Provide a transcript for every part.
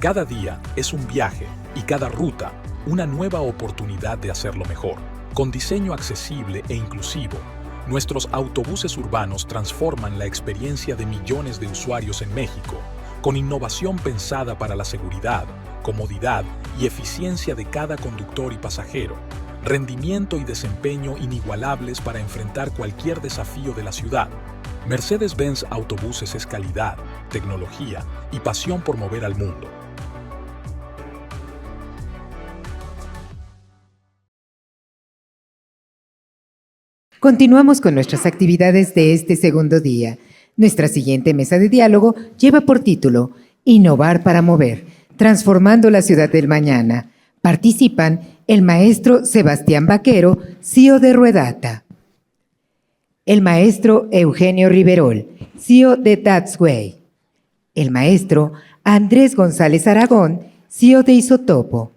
Cada día es un viaje y cada ruta una nueva oportunidad de hacerlo mejor. Con diseño accesible e inclusivo, nuestros autobuses urbanos transforman la experiencia de millones de usuarios en México, con innovación pensada para la seguridad, comodidad y eficiencia de cada conductor y pasajero, rendimiento y desempeño inigualables para enfrentar cualquier desafío de la ciudad. Mercedes-Benz Autobuses es calidad, tecnología y pasión por mover al mundo. Continuamos con nuestras actividades de este segundo día. Nuestra siguiente mesa de diálogo lleva por título Innovar para mover, transformando la ciudad del mañana. Participan el maestro Sebastián Vaquero, CEO de Ruedata; el maestro Eugenio Riverol, CEO de That's Way; el maestro Andrés González Aragón, CEO de Isotopo;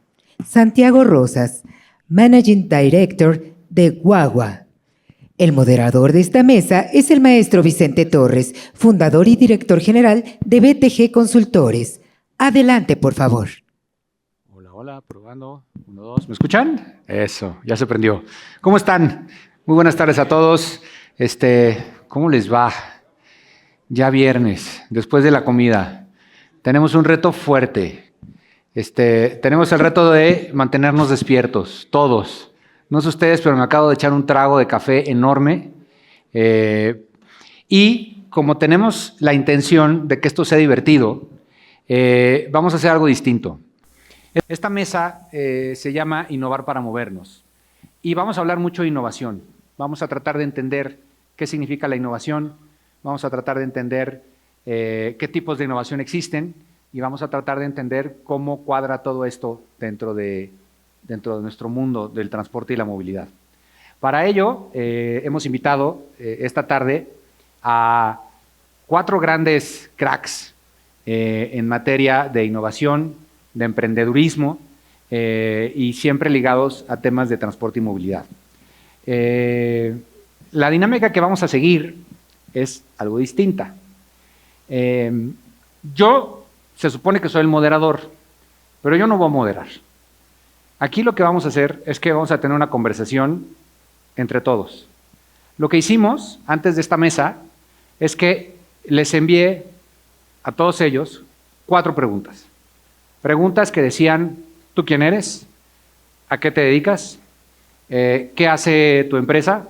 Santiago Rosas, Managing Director de Guagua. El moderador de esta mesa es el maestro Vicente Torres, fundador y director general de BTG Consultores. Adelante, por favor. Hola, hola, probando. 1, 2, ¿me escuchan? Eso, ya se prendió. ¿Cómo están? Muy buenas tardes a todos. ¿Cómo les va? Ya viernes, después de la comida. Tenemos un reto fuerte. Tenemos el reto de mantenernos despiertos, todos. No sé ustedes, pero me acabo de echar un trago de café enorme. Y como tenemos la intención de que esto sea divertido, vamos a hacer algo distinto. Esta mesa se llama Innovar para movernos. Y vamos a hablar mucho de innovación. Vamos a tratar de entender qué significa la innovación. Vamos a tratar de entender qué tipos de innovación existen. Y vamos a tratar de entender cómo cuadra todo esto dentro de nuestro mundo del transporte y la movilidad. Para ello, hemos invitado esta tarde a 4 grandes cracks en materia de innovación, de emprendedurismo y siempre ligados a temas de transporte y movilidad. La dinámica que vamos a seguir es algo distinta. Yo se supone que soy el moderador, pero yo no voy a moderar. Aquí lo que vamos a hacer es que vamos a tener una conversación entre todos. Lo que hicimos antes de esta mesa es que les envié a todos ellos 4 preguntas. Preguntas que decían, ¿tú quién eres? ¿A qué te dedicas? ¿Qué hace tu empresa?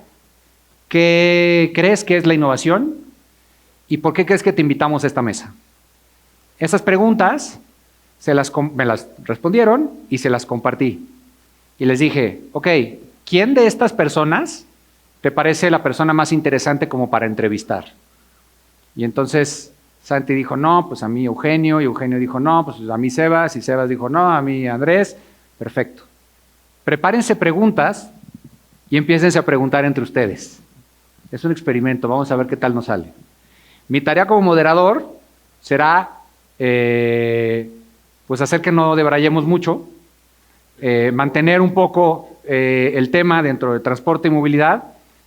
¿Qué crees que es la innovación? ¿Y por qué crees que te invitamos a esta mesa? Esas preguntas me las respondieron y se las compartí. Y les dije, ok, ¿quién de estas personas te parece la persona más interesante como para entrevistar? Y entonces Santi dijo, no, pues a mí Eugenio, y Eugenio dijo, no, pues a mí Sebas, y Sebas dijo, no, a mí Andrés. Perfecto. Prepárense preguntas y empiécense a preguntar entre ustedes. Es un experimento, vamos a ver qué tal nos sale. Mi tarea como moderador será pues hacer que no debrayemos mucho, mantener un poco el tema dentro de transporte y movilidad.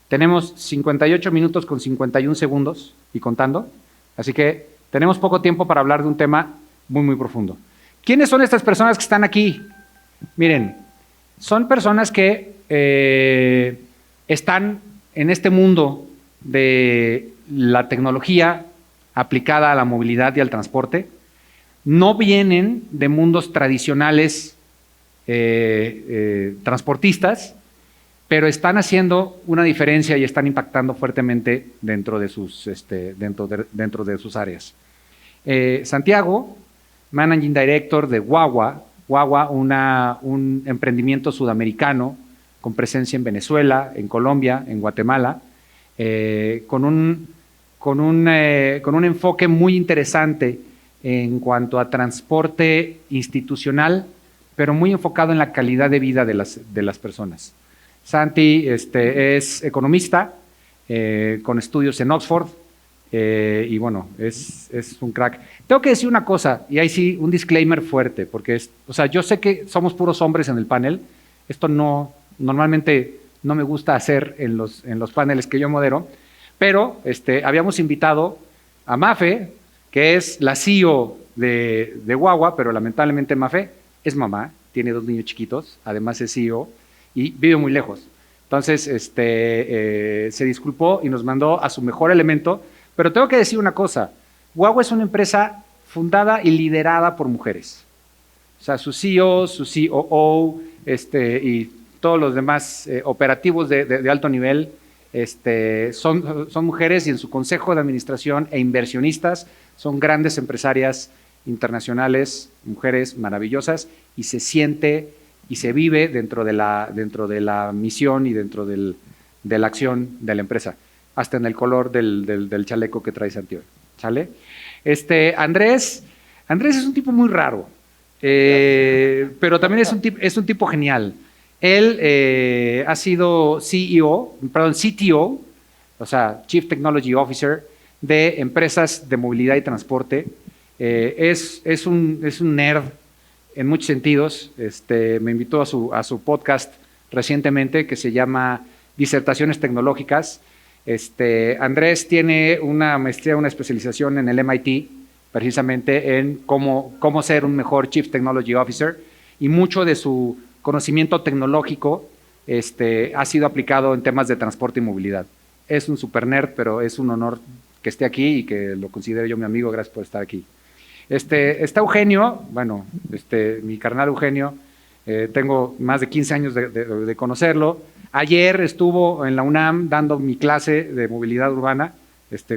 Tenemos 58 minutos con 51 segundos y contando, así que tenemos poco tiempo para hablar de un tema muy, muy profundo. ¿Quiénes son estas personas que están aquí? Miren, son personas que están en este mundo de la tecnología aplicada a la movilidad y al transporte. No vienen de mundos tradicionales transportistas, pero están haciendo una diferencia y están impactando fuertemente dentro de sus áreas. Santiago, Managing Director de Guagua. Guagua, un emprendimiento sudamericano con presencia en Venezuela, en Colombia, en Guatemala, con un enfoque muy interesante en cuanto a transporte institucional, pero muy enfocado en la calidad de vida de las personas. Santi es economista, con estudios en Oxford, y bueno, es un crack. Tengo que decir una cosa, y ahí sí, un disclaimer fuerte, porque yo sé que somos puros hombres en el panel. Esto normalmente no me gusta hacer en los paneles que yo modero, pero habíamos invitado a Mafe, que es la CEO de Guagua, pero lamentablemente Mafe es mamá, tiene 2 niños chiquitos, además es CEO y vive muy lejos. Entonces, se disculpó y nos mandó a su mejor elemento, pero tengo que decir una cosa, Guagua es una empresa fundada y liderada por mujeres. O sea, su CEO, su COO, y todos los demás operativos de alto nivel, son mujeres, y en su consejo de administración e inversionistas son grandes empresarias internacionales, mujeres maravillosas, y se siente y se vive dentro de la misión y dentro de la acción de la empresa, hasta en el color del chaleco que trae Santiago. ¿Sale? Andrés es un tipo muy raro, pero también es un tipo genial. Él ha sido CTO, o sea, Chief Technology Officer de empresas de movilidad y transporte. Es un nerd en muchos sentidos. Me invitó a su podcast recientemente que se llama Disertaciones Tecnológicas. Andrés tiene una maestría, una especialización en el MIT, precisamente en cómo ser un mejor Chief Technology Officer, y mucho de su conocimiento tecnológico ha sido aplicado en temas de transporte y movilidad. Es un super nerd, pero es un honor que esté aquí y que lo considere yo mi amigo. Gracias por estar aquí. Está Eugenio, bueno, mi carnal Eugenio, tengo más de 15 años de conocerlo. Ayer estuvo en la UNAM dando mi clase de movilidad urbana,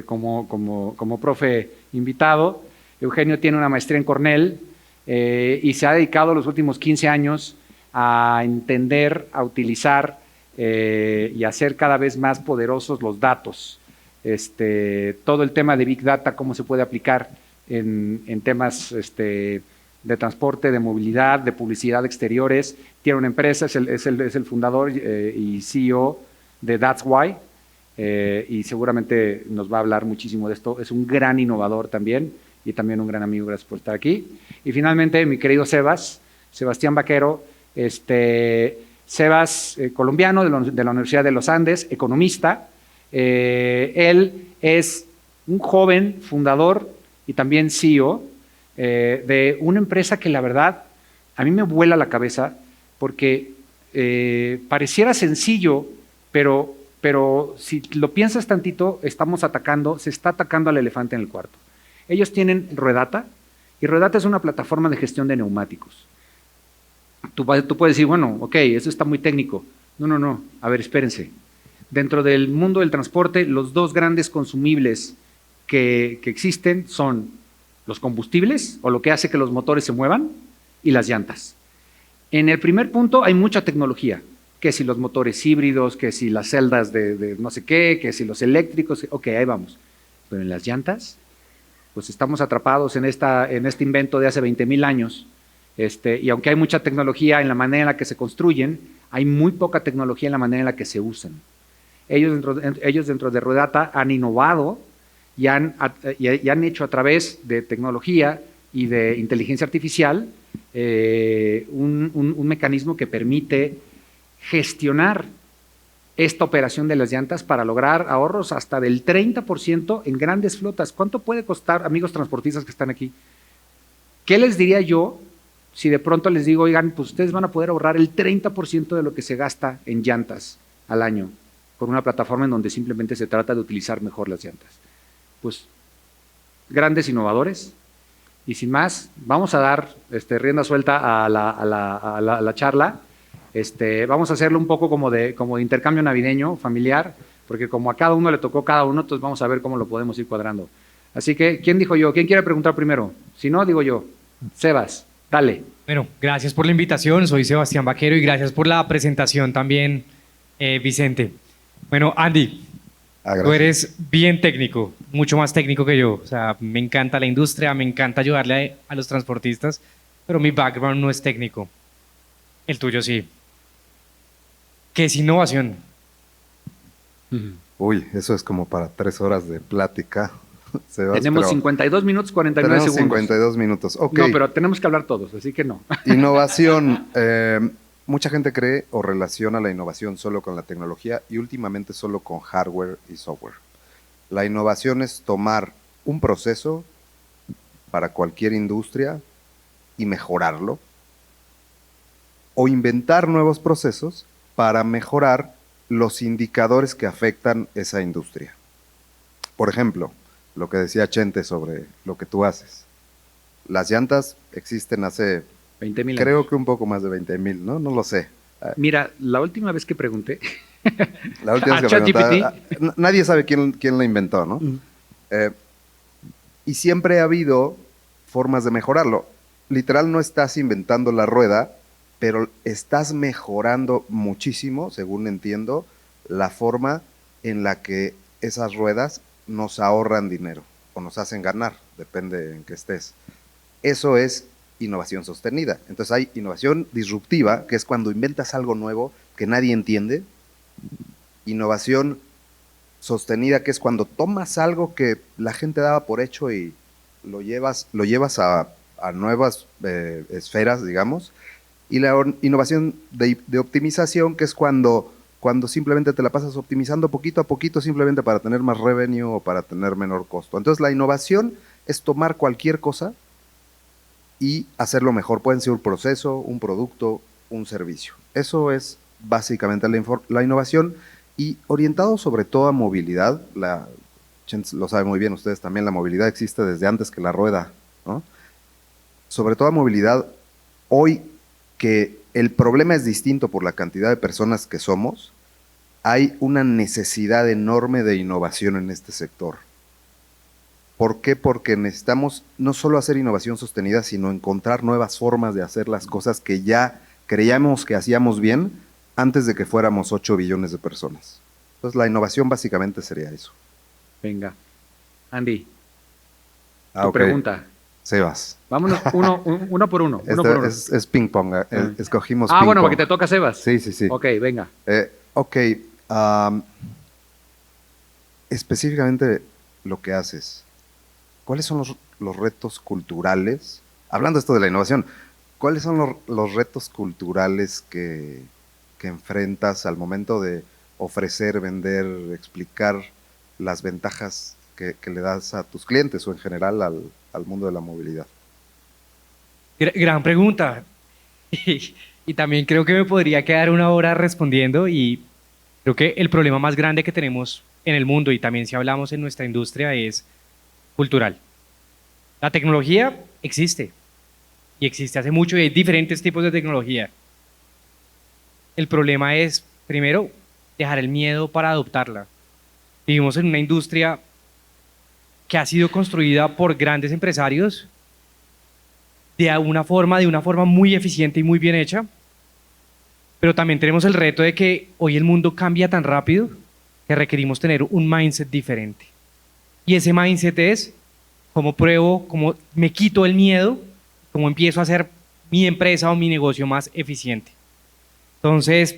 como profe invitado. Eugenio tiene una maestría en Cornell y se ha dedicado los últimos 15 años a entender, a utilizar y a hacer cada vez más poderosos los datos. Todo el tema de Big Data, cómo se puede aplicar en temas de transporte, de movilidad, de publicidad exteriores. Tiene una empresa, es el fundador y CEO de That's Why, y seguramente nos va a hablar muchísimo de esto. Es un gran innovador también y también un gran amigo. Gracias por estar aquí. Y finalmente, mi querido Sebastián Vaquero, Sebas, colombiano de la Universidad de los Andes, economista. Él es un joven fundador y también CEO de una empresa que la verdad a mí me vuela la cabeza porque pareciera sencillo, pero si lo piensas tantito, se está atacando al elefante en el cuarto. Ellos tienen Ruedata, y Ruedata es una plataforma de gestión de neumáticos. Tú puedes decir, bueno, ok, eso está muy técnico. No, a ver, espérense. Dentro del mundo del transporte, los 2 grandes consumibles que existen son los combustibles, o lo que hace que los motores se muevan, y las llantas. En el primer punto hay mucha tecnología, que si los motores híbridos, que si las celdas de no sé qué, que si los eléctricos, ok, ahí vamos. Pero en las llantas, pues estamos atrapados en este invento de hace 20,000 años, y aunque hay mucha tecnología en la manera en la que se construyen, hay muy poca tecnología en la manera en la que se usan. Ellos dentro de Ruedata han innovado y han hecho a través de tecnología y de inteligencia artificial un mecanismo que permite gestionar esta operación de las llantas para lograr ahorros hasta del 30% en grandes flotas. ¿Cuánto puede costar, amigos transportistas que están aquí? ¿Qué les diría yo si de pronto les digo, oigan, pues ustedes van a poder ahorrar el 30% de lo que se gasta en llantas al año con una plataforma en donde simplemente se trata de utilizar mejor las llantas? Pues grandes innovadores. Y sin más, vamos a dar rienda suelta a la charla. Vamos a hacerlo un poco como de intercambio navideño, familiar, porque como a cada uno le tocó cada uno, entonces vamos a ver cómo lo podemos ir cuadrando. Así que, ¿quién dijo yo? ¿Quién quiere preguntar primero? Si no, digo yo. Sebas, dale. Bueno, gracias por la invitación. Soy Sebastián Vaquero y gracias por la presentación también, Vicente. Bueno, Andy, tú eres bien técnico, mucho más técnico que yo. O sea, me encanta la industria, me encanta ayudarle a los transportistas, pero mi background no es técnico. El tuyo sí. ¿Qué es innovación? Uy, eso es como para 3 horas de plática. Sebas, tenemos 52 minutos, 49 segundos. 52 minutos, ok. No, pero tenemos que hablar todos, así que no. Innovación. Mucha gente cree o relaciona la innovación solo con la tecnología y últimamente solo con hardware y software. La innovación es tomar un proceso para cualquier industria y mejorarlo, o inventar nuevos procesos para mejorar los indicadores que afectan esa industria. Por ejemplo, lo que decía Chente sobre lo que tú haces. Las llantas existen hace, 20,000 creo años. que un poco más de 20,000, ¿no? No lo sé. Mira, la última vez que pregunté, La última A vez que preguntaba, ChatGPT. nadie sabe quién la inventó, ¿no? Y siempre ha habido formas de mejorarlo. Literal, no estás inventando la rueda, pero estás mejorando muchísimo, según entiendo, la forma en la que esas ruedas nos ahorran dinero o nos hacen ganar, depende en qué estés. Eso es innovación sostenida. Entonces hay innovación disruptiva, que es cuando inventas algo nuevo que nadie entiende. Innovación sostenida, que es cuando tomas algo que la gente daba por hecho y lo llevas a nuevas esferas, digamos. Y la innovación de optimización, que es cuando simplemente te la pasas optimizando poquito a poquito simplemente para tener más revenue o para tener menor costo. Entonces la innovación es tomar cualquier cosa y hacerlo mejor. Pueden ser un proceso, un producto, un servicio. Eso es básicamente la innovación, y orientado sobre todo a movilidad. Lo saben muy bien ustedes también, la movilidad existe desde antes que la rueda, ¿no? Sobre todo a movilidad, hoy que el problema es distinto por la cantidad de personas que somos, hay una necesidad enorme de innovación en este sector. ¿Por qué? Porque necesitamos no solo hacer innovación sostenida, sino encontrar nuevas formas de hacer las cosas que ya creíamos que hacíamos bien antes de que fuéramos 8 billones de personas. Entonces la innovación básicamente sería eso. venga, Andy, tu Ok. pregunta. Sebas. Vámonos uno por uno. Uno por uno. Es ping pong, escogimos Ah, ping bueno, pong. porque te toca Sebas. Sí, sí, sí. Ok, venga. Ok, específicamente lo que haces, ¿cuáles son los retos culturales? Hablando esto de la innovación, ¿cuáles son los retos culturales que enfrentas al momento de ofrecer, vender, explicar las ventajas que le das a tus clientes o en general al mundo de la movilidad? Gran pregunta. Y también creo que me podría quedar una hora respondiendo, y creo que el problema más grande que tenemos en el mundo, y también si hablamos en nuestra industria, es cultural. La tecnología existe y existe hace mucho y hay diferentes tipos de tecnología. El problema es, primero, dejar el miedo para adoptarla. Vivimos en una industria que ha sido construida por grandes empresarios de una forma muy eficiente y muy bien hecha, pero también tenemos el reto de que hoy el mundo cambia tan rápido que requerimos tener un mindset diferente. Y ese mindset es cómo pruebo, cómo me quito el miedo, cómo empiezo a hacer mi empresa o mi negocio más eficiente. Entonces,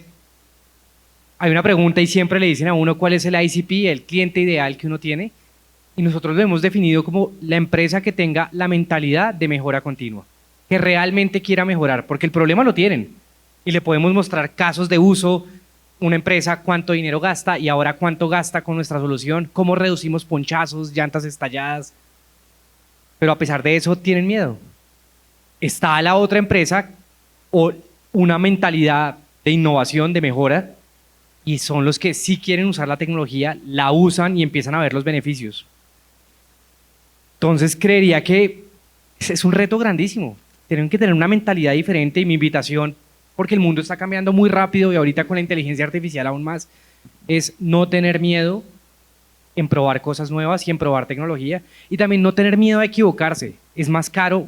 hay una pregunta y siempre le dicen a uno cuál es el ICP, el cliente ideal que uno tiene, y nosotros lo hemos definido como la empresa que tenga la mentalidad de mejora continua, que realmente quiera mejorar, porque el problema lo tienen y le podemos mostrar casos de uso, una empresa cuánto dinero gasta y ahora cuánto gasta con nuestra solución, cómo reducimos ponchazos, llantas estalladas, pero a pesar de eso tienen miedo. Está la otra empresa o una mentalidad de innovación, de mejora, y son los que sí quieren usar la tecnología, la usan y empiezan a ver los beneficios. Entonces creería que es un reto grandísimo. Tienen que tener una mentalidad diferente, y mi invitación, porque el mundo está cambiando muy rápido y ahorita con la inteligencia artificial aún más, es no tener miedo en probar cosas nuevas y en probar tecnología, y también no tener miedo a equivocarse. Es más caro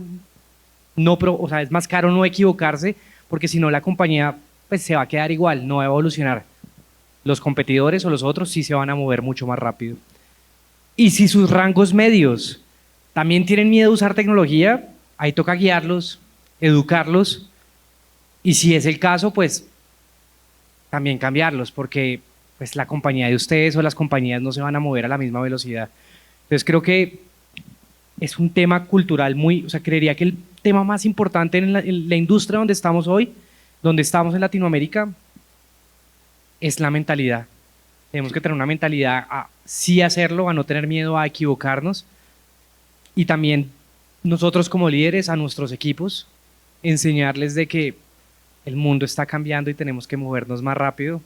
es más caro no equivocarse, porque si no la compañía pues se va a quedar igual, no va a evolucionar. Los competidores o los otros sí se van a mover mucho más rápido. Y si sus rangos medios también tienen miedo a usar tecnología, ahí toca guiarlos, educarlos, y si es el caso, pues también cambiarlos, porque pues la compañía de ustedes o las compañías no se van a mover a la misma velocidad. Entonces creo que es un tema cultural creería que el tema más importante en la industria donde estamos hoy, donde estamos en Latinoamérica, es la mentalidad. Tenemos que tener una mentalidad a sí hacerlo, a no tener miedo a equivocarnos, y también nosotros como líderes a nuestros equipos, enseñarles de que el mundo está cambiando y tenemos que movernos más rápido,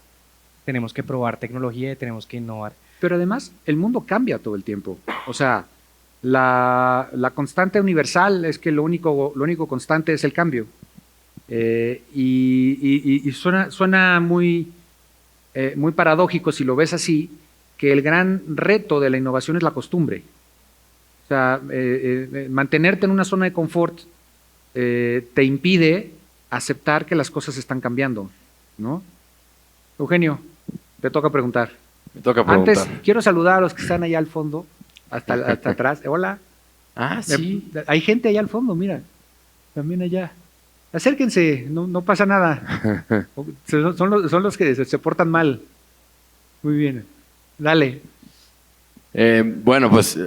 tenemos que probar tecnología y tenemos que innovar. Pero además, el mundo cambia todo el tiempo. O sea, la constante universal es que lo único constante es el cambio. Y suena muy paradójico si lo ves así, que el gran reto de la innovación es la costumbre. O sea, mantenerte en una zona de confort te impide aceptar que las cosas están cambiando, ¿no? Eugenio, te toca preguntar. Me toca preguntar. Antes, quiero saludar a los que están allá al fondo, hasta atrás. Hola. Ah, sí. Hay gente allá al fondo, mira. También allá. Acérquense, no pasa nada. Son los que se portan mal. Muy bien. Dale. Bueno, pues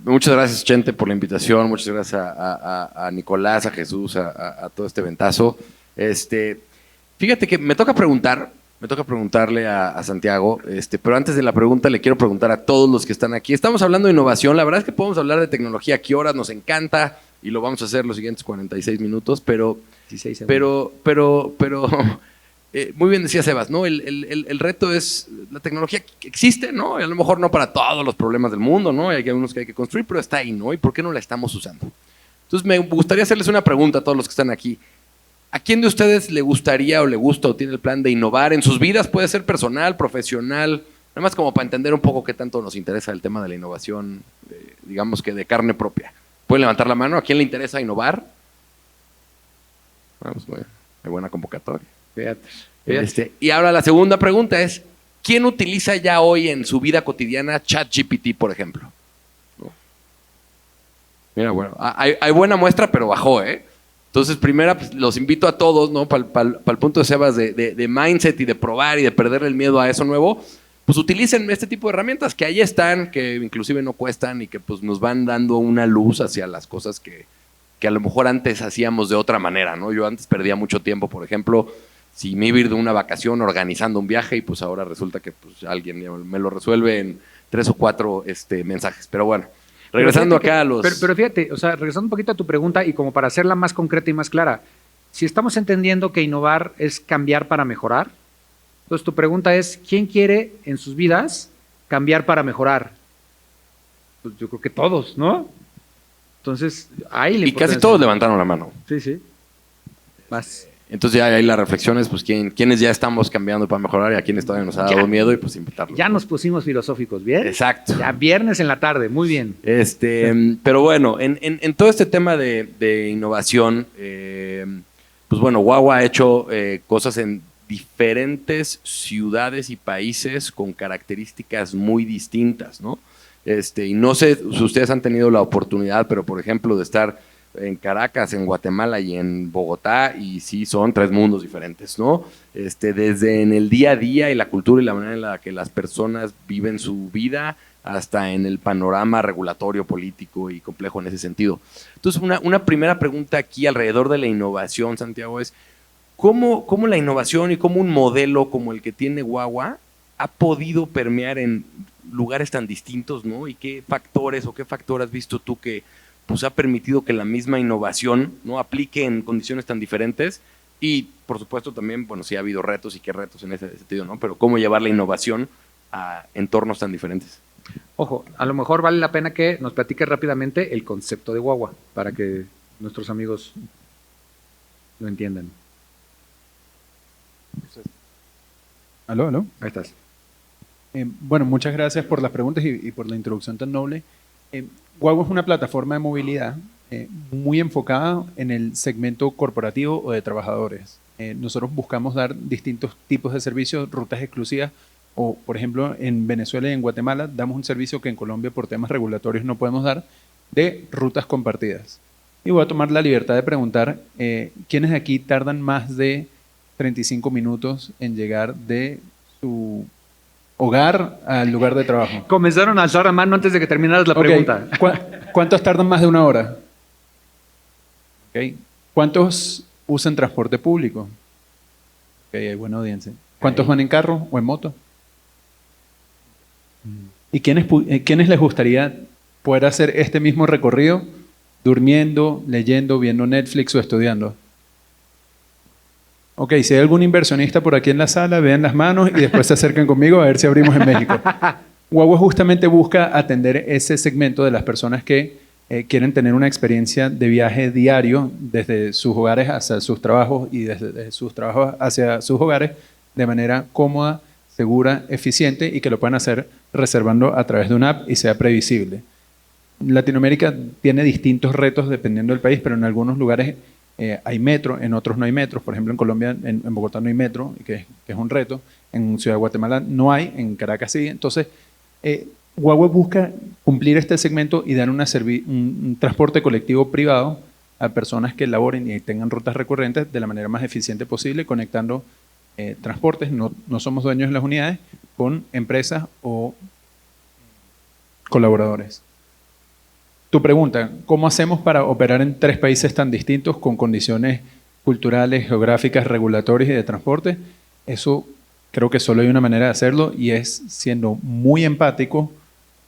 muchas gracias, Chente, por la invitación. Muchas gracias a Nicolás, a Jesús, a todo este ventazo. Fíjate que me toca preguntarle a Santiago, pero antes de la pregunta le quiero preguntar a todos los que están aquí. Estamos hablando de innovación, la verdad es que podemos hablar de tecnología aquí horas, nos encanta y lo vamos a hacer los siguientes 46 minutos, pero muy bien decía Sebas, ¿no? El reto es, la tecnología que existe, ¿no? Y a lo mejor no para todos los problemas del mundo, ¿no? Hay algunos que hay que construir, pero está ahí, ¿no? ¿Y por qué no la estamos usando? Entonces me gustaría hacerles una pregunta a todos los que están aquí. ¿A quién de ustedes le gustaría o le gusta o tiene el plan de innovar en sus vidas? Puede ser personal, profesional, nada más como para entender un poco qué tanto nos interesa el tema de la innovación, digamos que de carne propia. ¿Pueden levantar la mano? ¿A quién le interesa innovar? Vamos, hay buena convocatoria. Fíjate. Y ahora la segunda pregunta es, ¿quién utiliza ya hoy en su vida cotidiana ChatGPT, por ejemplo? ¿No? Mira, bueno, hay buena muestra, pero bajó, ¿eh? Entonces, primera, pues, los invito a todos, ¿no? Para el punto de Sebas de mindset y de probar y de perder el miedo a eso nuevo, pues utilicen este tipo de herramientas que ahí están, que inclusive no cuestan y que pues nos van dando una luz hacia las cosas que a lo mejor antes hacíamos de otra manera, ¿no? Yo antes perdía mucho tiempo, por ejemplo, si me iba a ir de una vacación organizando un viaje y pues ahora resulta que pues alguien me lo resuelve en 3 o 4 mensajes. Pero bueno, regresando acá a los... Pero fíjate, o sea, regresando un poquito a tu pregunta y como para hacerla más concreta y más clara, si estamos entendiendo que innovar es cambiar para mejorar, entonces tu pregunta es, ¿quién quiere en sus vidas cambiar para mejorar? Pues yo creo que todos, ¿no? Entonces, ahí la Y casi todos levantaron la mano. Sí. Más. Entonces ya ahí la reflexión es, pues, quiénes ya estamos cambiando para mejorar y a quiénes todavía nos ha dado miedo y pues invitarlos. Ya nos pusimos filosóficos, ¿bien? Exacto. Ya viernes en la tarde, muy bien. Pero bueno, en todo este tema de innovación, pues bueno, Guagua ha hecho cosas en diferentes ciudades y países con características muy distintas, ¿no? Y no sé si ustedes han tenido la oportunidad, pero por ejemplo de estar en Caracas, en Guatemala y en Bogotá, y sí son 3 mundos diferentes, ¿no? Desde en el día a día y la cultura y la manera en la que las personas viven su vida, hasta en el panorama regulatorio, político y complejo en ese sentido. Entonces, una primera pregunta aquí alrededor de la innovación, Santiago, es ¿cómo la innovación y cómo un modelo como el que tiene Guagua ha podido permear en lugares tan distintos, ¿no? ¿Y qué factores o qué factor has visto tú que pues ha permitido que la misma innovación, ¿no?, aplique en condiciones tan diferentes? Y por supuesto también, bueno, sí ha habido retos y qué retos en ese sentido, ¿no? Pero cómo llevar la innovación a entornos tan diferentes. Ojo, a lo mejor vale la pena que nos platiques rápidamente el concepto de Guagua para que nuestros amigos lo entiendan. Aló. Ahí estás. Bueno, muchas gracias por las preguntas y por la introducción tan noble. Guagua es una plataforma de movilidad muy enfocada en el segmento corporativo o de trabajadores. Nosotros buscamos dar distintos tipos de servicios, rutas exclusivas, o por ejemplo en Venezuela y en Guatemala damos un servicio que en Colombia por temas regulatorios no podemos dar, de rutas compartidas. Y voy a tomar la libertad de preguntar, ¿quiénes de aquí tardan más de 35 minutos en llegar de su hogar al lugar de trabajo? Comenzaron a alzar la mano antes de que terminaras la pregunta. ¿Cuántos tardan más de 1 hora? Okay. ¿Cuántos usan transporte público? Okay, hay buena audiencia. ¿Cuántos van en carro o en moto? ¿Y quiénes les gustaría poder hacer este mismo recorrido durmiendo, leyendo, viendo Netflix o estudiando? Ok, si hay algún inversionista por aquí en la sala, vean las manos y después se acercan conmigo a ver si abrimos en México. Guagua justamente busca atender ese segmento de las personas que quieren tener una experiencia de viaje diario desde sus hogares hacia sus trabajos y desde sus trabajos hacia sus hogares de manera cómoda, segura, eficiente y que lo puedan hacer reservando a través de una app y sea previsible. Latinoamérica tiene distintos retos dependiendo del país, pero en algunos lugares hay metro, en otros no hay metro. Por ejemplo, en Colombia, en Bogotá no hay metro, que es un reto. En Ciudad de Guatemala no hay, en Caracas sí. Entonces, Guagua busca cumplir este segmento y dar un transporte colectivo privado a personas que laboren y tengan rutas recurrentes de la manera más eficiente posible, conectando transportes, no somos dueños de las unidades, con empresas o colaboradores. Tu pregunta, ¿cómo hacemos para operar en 3 países tan distintos con condiciones culturales, geográficas, regulatorias y de transporte? Eso creo que solo hay una manera de hacerlo y es siendo muy empático,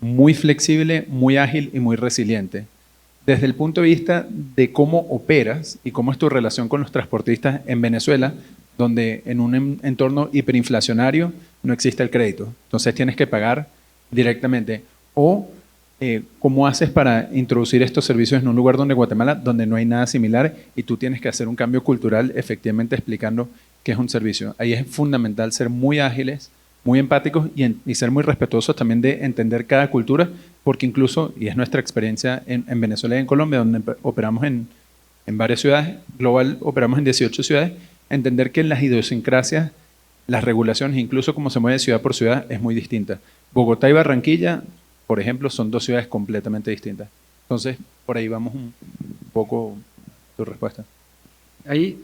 muy flexible, muy ágil y muy resiliente. Desde el punto de vista de cómo operas y cómo es tu relación con los transportistas en Venezuela, donde en un entorno hiperinflacionario no existe el crédito. Entonces tienes que pagar directamente. O cómo haces para introducir estos servicios en un lugar donde Guatemala, donde no hay nada similar y tú tienes que hacer un cambio cultural efectivamente explicando qué es un servicio. Ahí es fundamental ser muy ágiles, muy empáticos y ser muy respetuosos también de entender cada cultura, porque incluso, y es nuestra experiencia en Venezuela y en Colombia, donde operamos en varias ciudades, global operamos en 18 ciudades, entender que las idiosincrasias, las regulaciones, incluso cómo se mueve ciudad por ciudad, es muy distinta. Bogotá y Barranquilla, por ejemplo, son 2 ciudades completamente distintas. Entonces, por ahí vamos un poco tu respuesta. Ahí,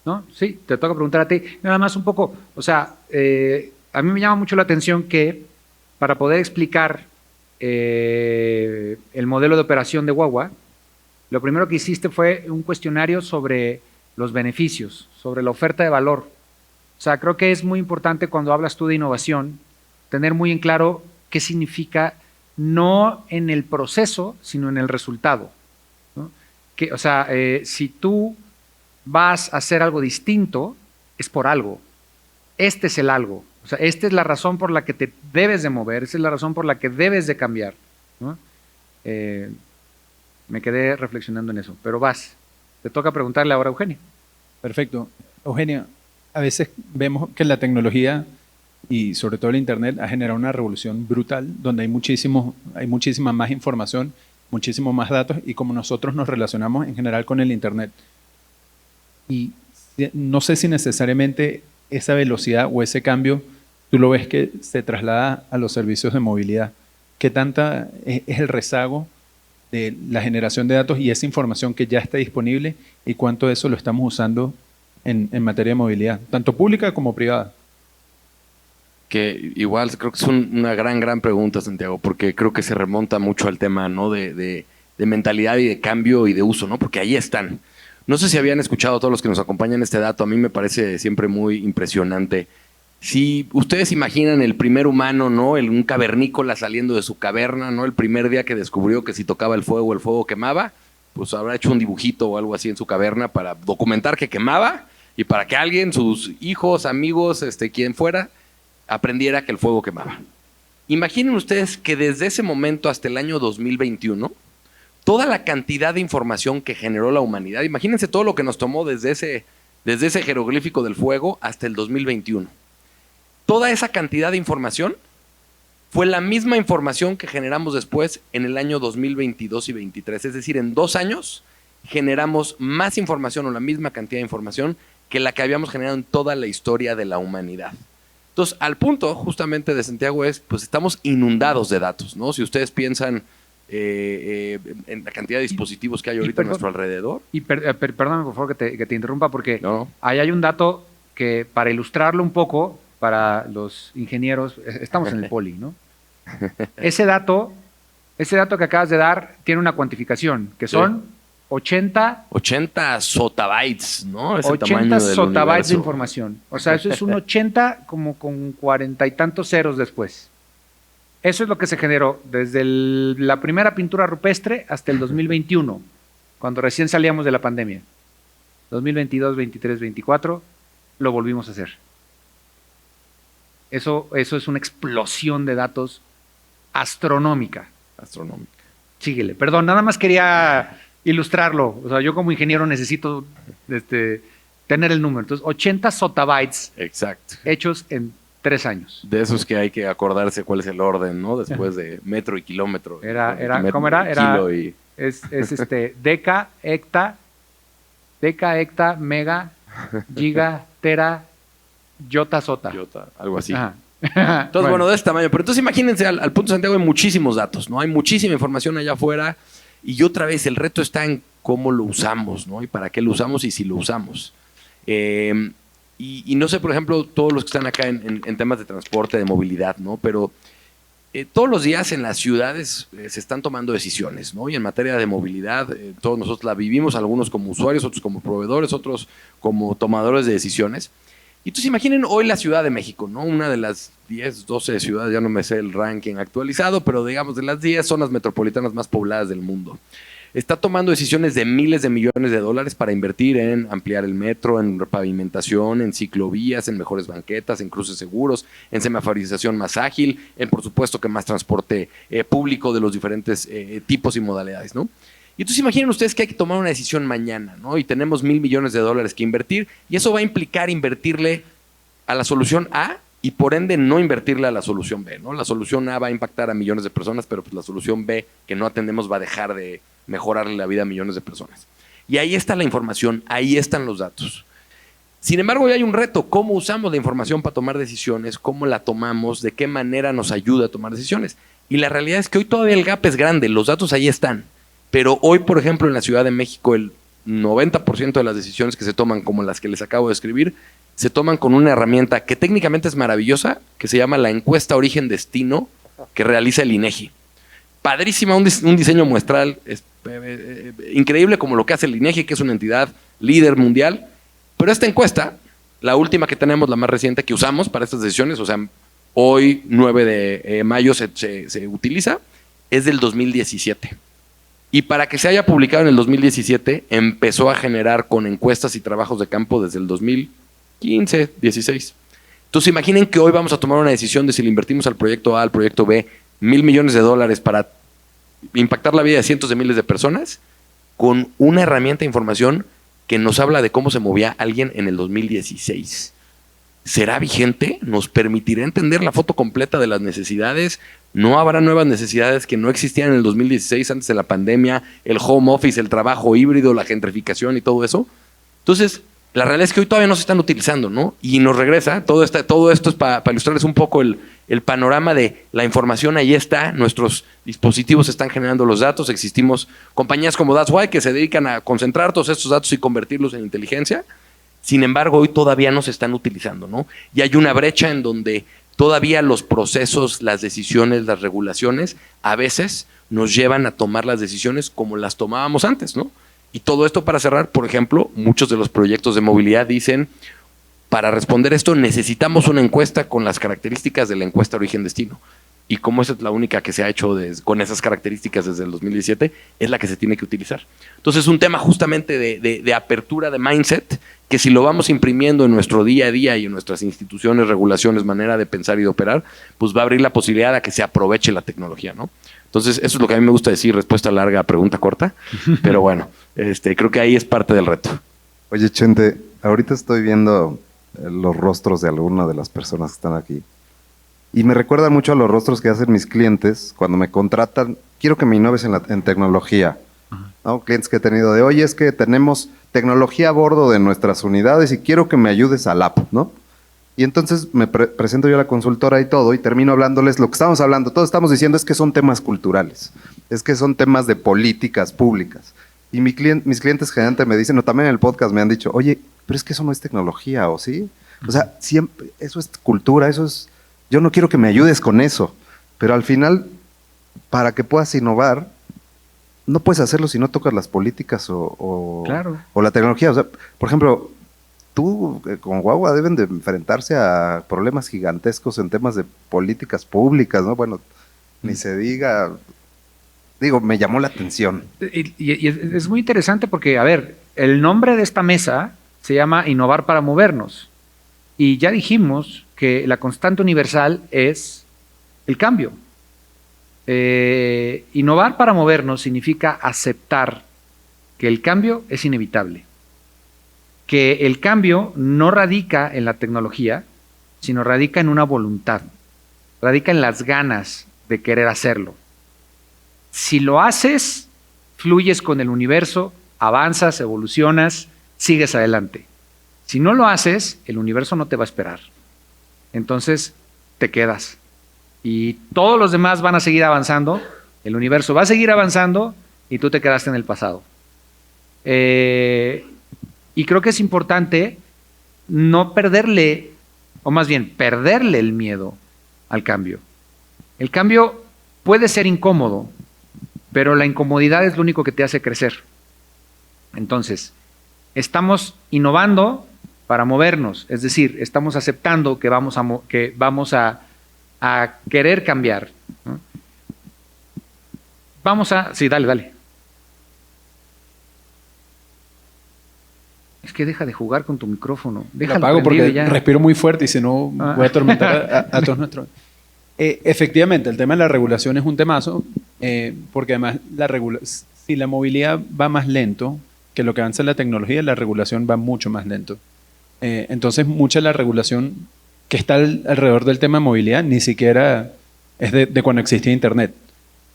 ¿no? Sí, te toca preguntar a ti. Nada más un poco, o sea, a mí me llama mucho la atención que para poder explicar el modelo de operación de Guagua, lo primero que hiciste fue un cuestionario sobre los beneficios, sobre la oferta de valor. O sea, creo que es muy importante cuando hablas tú de innovación, tener muy en claro qué significa no en el proceso, sino en el resultado, ¿no? Que, o sea, si tú vas a hacer algo distinto, es por algo. Este es el algo. O sea, esta es la razón por la que te debes de mover, esta es la razón por la que debes de cambiar, ¿no? Me quedé reflexionando en eso, pero vas. Te toca preguntarle ahora a Eugenio. Perfecto. Eugenio, a veces vemos que la tecnología y sobre todo el Internet ha generado una revolución brutal donde hay muchísima más información, muchísimos más datos y como nosotros nos relacionamos en general con el Internet. Y no sé si necesariamente esa velocidad o ese cambio tú lo ves que se traslada a los servicios de movilidad. ¿Qué tanta es el rezago de la generación de datos y esa información que ya está disponible y cuánto de eso lo estamos usando en materia de movilidad, tanto pública como privada? Que igual creo que es una gran pregunta, Santiago, porque creo que se remonta mucho al tema, ¿no? de mentalidad y de cambio y de uso, ¿no? Porque ahí están. No sé si habían escuchado todos los que nos acompañan este dato, a mí me parece siempre muy impresionante. Si ustedes imaginan el primer humano, ¿no? Un cavernícola saliendo de su caverna, ¿no? El primer día que descubrió que si tocaba el fuego quemaba, pues habrá hecho un dibujito o algo así en su caverna para documentar que quemaba y para que alguien, sus hijos, amigos, quien fuera, aprendiera que el fuego quemaba. Imaginen ustedes que desde ese momento hasta el año 2021, toda la cantidad de información que generó la humanidad, imagínense todo lo que nos tomó desde ese jeroglífico del fuego hasta el 2021. Toda esa cantidad de información fue la misma información que generamos después en el año 2022 y 2023. Es decir, en 2 años generamos más información o la misma cantidad de información que la que habíamos generado en toda la historia de la humanidad. Entonces, al punto justamente de Santiago es, pues estamos inundados de datos, ¿no? Si ustedes piensan en la cantidad de dispositivos que hay ahorita a nuestro alrededor. Y perdóname por favor que te interrumpa porque No. ahí hay un dato que para ilustrarlo un poco, para los ingenieros, estamos en el poli, ¿no? Ese dato que acabas de dar tiene una cuantificación, que son 80 zotabytes, ¿no? Ese 80 tamaño del zotabytes universo. de información. O sea, eso es un 80 como con 40 y tantos ceros después. Eso es lo que se generó desde la primera pintura rupestre hasta el 2021. cuando recién salíamos de la pandemia. 2022, 23, 24, lo volvimos a hacer. Eso es una explosión de datos astronómica. Astronómica. Síguele. Perdón, nada más quería ilustrarlo. O sea, yo como ingeniero necesito tener el número. Entonces, 80 zotabytes Exacto. hechos en 3 años. De esos que hay que acordarse cuál es el orden, ¿no? Después de metro y kilómetro. ¿Cómo era? Kilo y... Es deca, hecta, mega, giga, tera, yota, sota. Idiota, algo así. Ajá. Entonces, bueno, de este tamaño. Pero entonces imagínense, al punto de Santiago hay muchísimos datos, ¿no? Hay muchísima información allá afuera. Y otra vez, el reto está en cómo lo usamos, ¿no? Y para qué lo usamos y si lo usamos. Y no sé, por ejemplo, todos los que están acá en temas de transporte, de movilidad, ¿no? Pero todos los días en las ciudades se están tomando decisiones, ¿no? Y en materia de movilidad, todos nosotros la vivimos, algunos como usuarios, otros como proveedores, otros como tomadores de decisiones. Y entonces imaginen hoy la Ciudad de México, ¿no? Una de las 10, 12 ciudades, ya no me sé el ranking actualizado, pero digamos de las 10 zonas metropolitanas más pobladas del mundo. Está tomando decisiones de miles de millones de dólares para invertir en ampliar el metro, en pavimentación, en ciclovías, en mejores banquetas, en cruces seguros, en semaforización más ágil, en por supuesto que más transporte público de los diferentes tipos y modalidades, ¿no? Y entonces imaginen ustedes que hay que tomar una decisión mañana, ¿no? Y tenemos $1,000 millones que invertir, y eso va a implicar invertirle a la solución A y por ende no invertirle a la solución B, ¿no? La solución A va a impactar a millones de personas, pero pues la solución B que no atendemos va a dejar de mejorarle la vida a millones de personas. Y ahí está la información, ahí están los datos. Sin embargo, ya hay un reto: cómo usamos la información para tomar decisiones, cómo la tomamos, de qué manera nos ayuda a tomar decisiones. Y la realidad es que hoy todavía el gap es grande, los datos ahí están. Pero hoy, por ejemplo, en la Ciudad de México, el 90% de las decisiones que se toman, como las que les acabo de escribir, se toman con una herramienta que técnicamente es maravillosa, que se llama la encuesta origen-destino, que realiza el INEGI. Padrísima, un diseño muestral increíble como lo que hace el INEGI, que es una entidad líder mundial. Pero esta encuesta, la última que tenemos, la más reciente que usamos para estas decisiones, o sea, hoy 9 de mayo se utiliza, es del 2017. Y para que se haya publicado en el 2017, empezó a generar con encuestas y trabajos de campo desde el 2015, 16. Entonces imaginen que hoy vamos a tomar una decisión de si le invertimos al proyecto A, al proyecto B, $1,000 millones para impactar la vida de cientos de miles de personas, con una herramienta de información que nos habla de cómo se movía alguien en el 2016. ¿Será vigente? ¿Nos permitirá entender la foto completa de las necesidades? ¿No habrá nuevas necesidades que no existían en el 2016 antes de la pandemia? El home office, el trabajo híbrido, la gentrificación y todo eso. Entonces, la realidad es que hoy todavía no se están utilizando, ¿no? Y nos regresa, todo esto es para ilustrarles un poco el panorama de la información. Ahí está, nuestros dispositivos están generando los datos, existimos compañías como That's Why que se dedican a concentrar todos estos datos y convertirlos en inteligencia. Sin embargo, hoy todavía no se están utilizando, ¿no? Y hay una brecha en donde todavía los procesos, las decisiones, las regulaciones, a veces nos llevan a tomar las decisiones como las tomábamos antes, ¿no? Y todo esto para cerrar, por ejemplo, muchos de los proyectos de movilidad dicen, para responder esto necesitamos una encuesta con las características de la encuesta origen-destino. Y como esa es la única que se ha hecho con esas características desde el 2017, es la que se tiene que utilizar. Entonces es un tema justamente de apertura de mindset, que si lo vamos imprimiendo en nuestro día a día y en nuestras instituciones, regulaciones, manera de pensar y de operar, pues va a abrir la posibilidad a que se aproveche la tecnología, ¿no? Entonces eso es lo que a mí me gusta decir, respuesta larga, pregunta corta, pero bueno, creo que ahí es parte del reto. Oye, Chente, ahorita estoy viendo los rostros de alguna de las personas que están aquí. Y me recuerda mucho a los rostros que hacen mis clientes cuando me contratan. Quiero que me innoves en tecnología. ¿No? Clientes que he tenido de, oye, es que tenemos tecnología a bordo de nuestras unidades y quiero que me ayudes al app, ¿no? Y entonces me presento yo a la consultora y todo, y termino hablándoles lo que estamos hablando. Todos estamos diciendo es que son temas culturales, es que son temas de políticas públicas. Y mis clientes generalmente me dicen, o también en el podcast me han dicho, oye, pero es que eso no es tecnología, ¿o sí? O sea, siempre, eso es cultura, eso es... Yo no quiero que me ayudes con eso, pero al final, para que puedas innovar, no puedes hacerlo si no tocas las políticas o la tecnología. O sea, por ejemplo, tú con Guagua deben de enfrentarse a problemas gigantescos en temas de políticas públicas, ¿no? Bueno, ni se diga Digo, me llamó la atención. Y es muy interesante porque, a ver, el nombre de esta mesa se llama Innovar para Movernos. Y ya dijimos que la constante universal es el cambio. Innovar para movernos significa aceptar que el cambio es inevitable. Que el cambio no radica en la tecnología, sino radica en una voluntad. Radica en las ganas de querer hacerlo. Si lo haces, fluyes con el universo, avanzas, evolucionas, sigues adelante. Si no lo haces, el universo no te va a esperar. Entonces, te quedas. Y todos los demás van a seguir avanzando, el universo va a seguir avanzando y tú te quedaste en el pasado. Y creo que es importante no perderle, o más bien perderle el miedo al cambio. El cambio puede ser incómodo, pero la incomodidad es lo único que te hace crecer. Entonces, estamos innovando para movernos, es decir, estamos aceptando que vamos a querer cambiar, ¿no? Sí, dale. Es que deja de jugar con tu micrófono. Lo apago porque respiro muy fuerte y si no voy a atormentar a todos nuestros... efectivamente, el tema de la regulación es un temazo, porque además si la movilidad va más lento que lo que avanza la tecnología, la regulación va mucho más lento. Entonces, mucha de la regulación que está alrededor del tema de movilidad ni siquiera es de cuando existía Internet.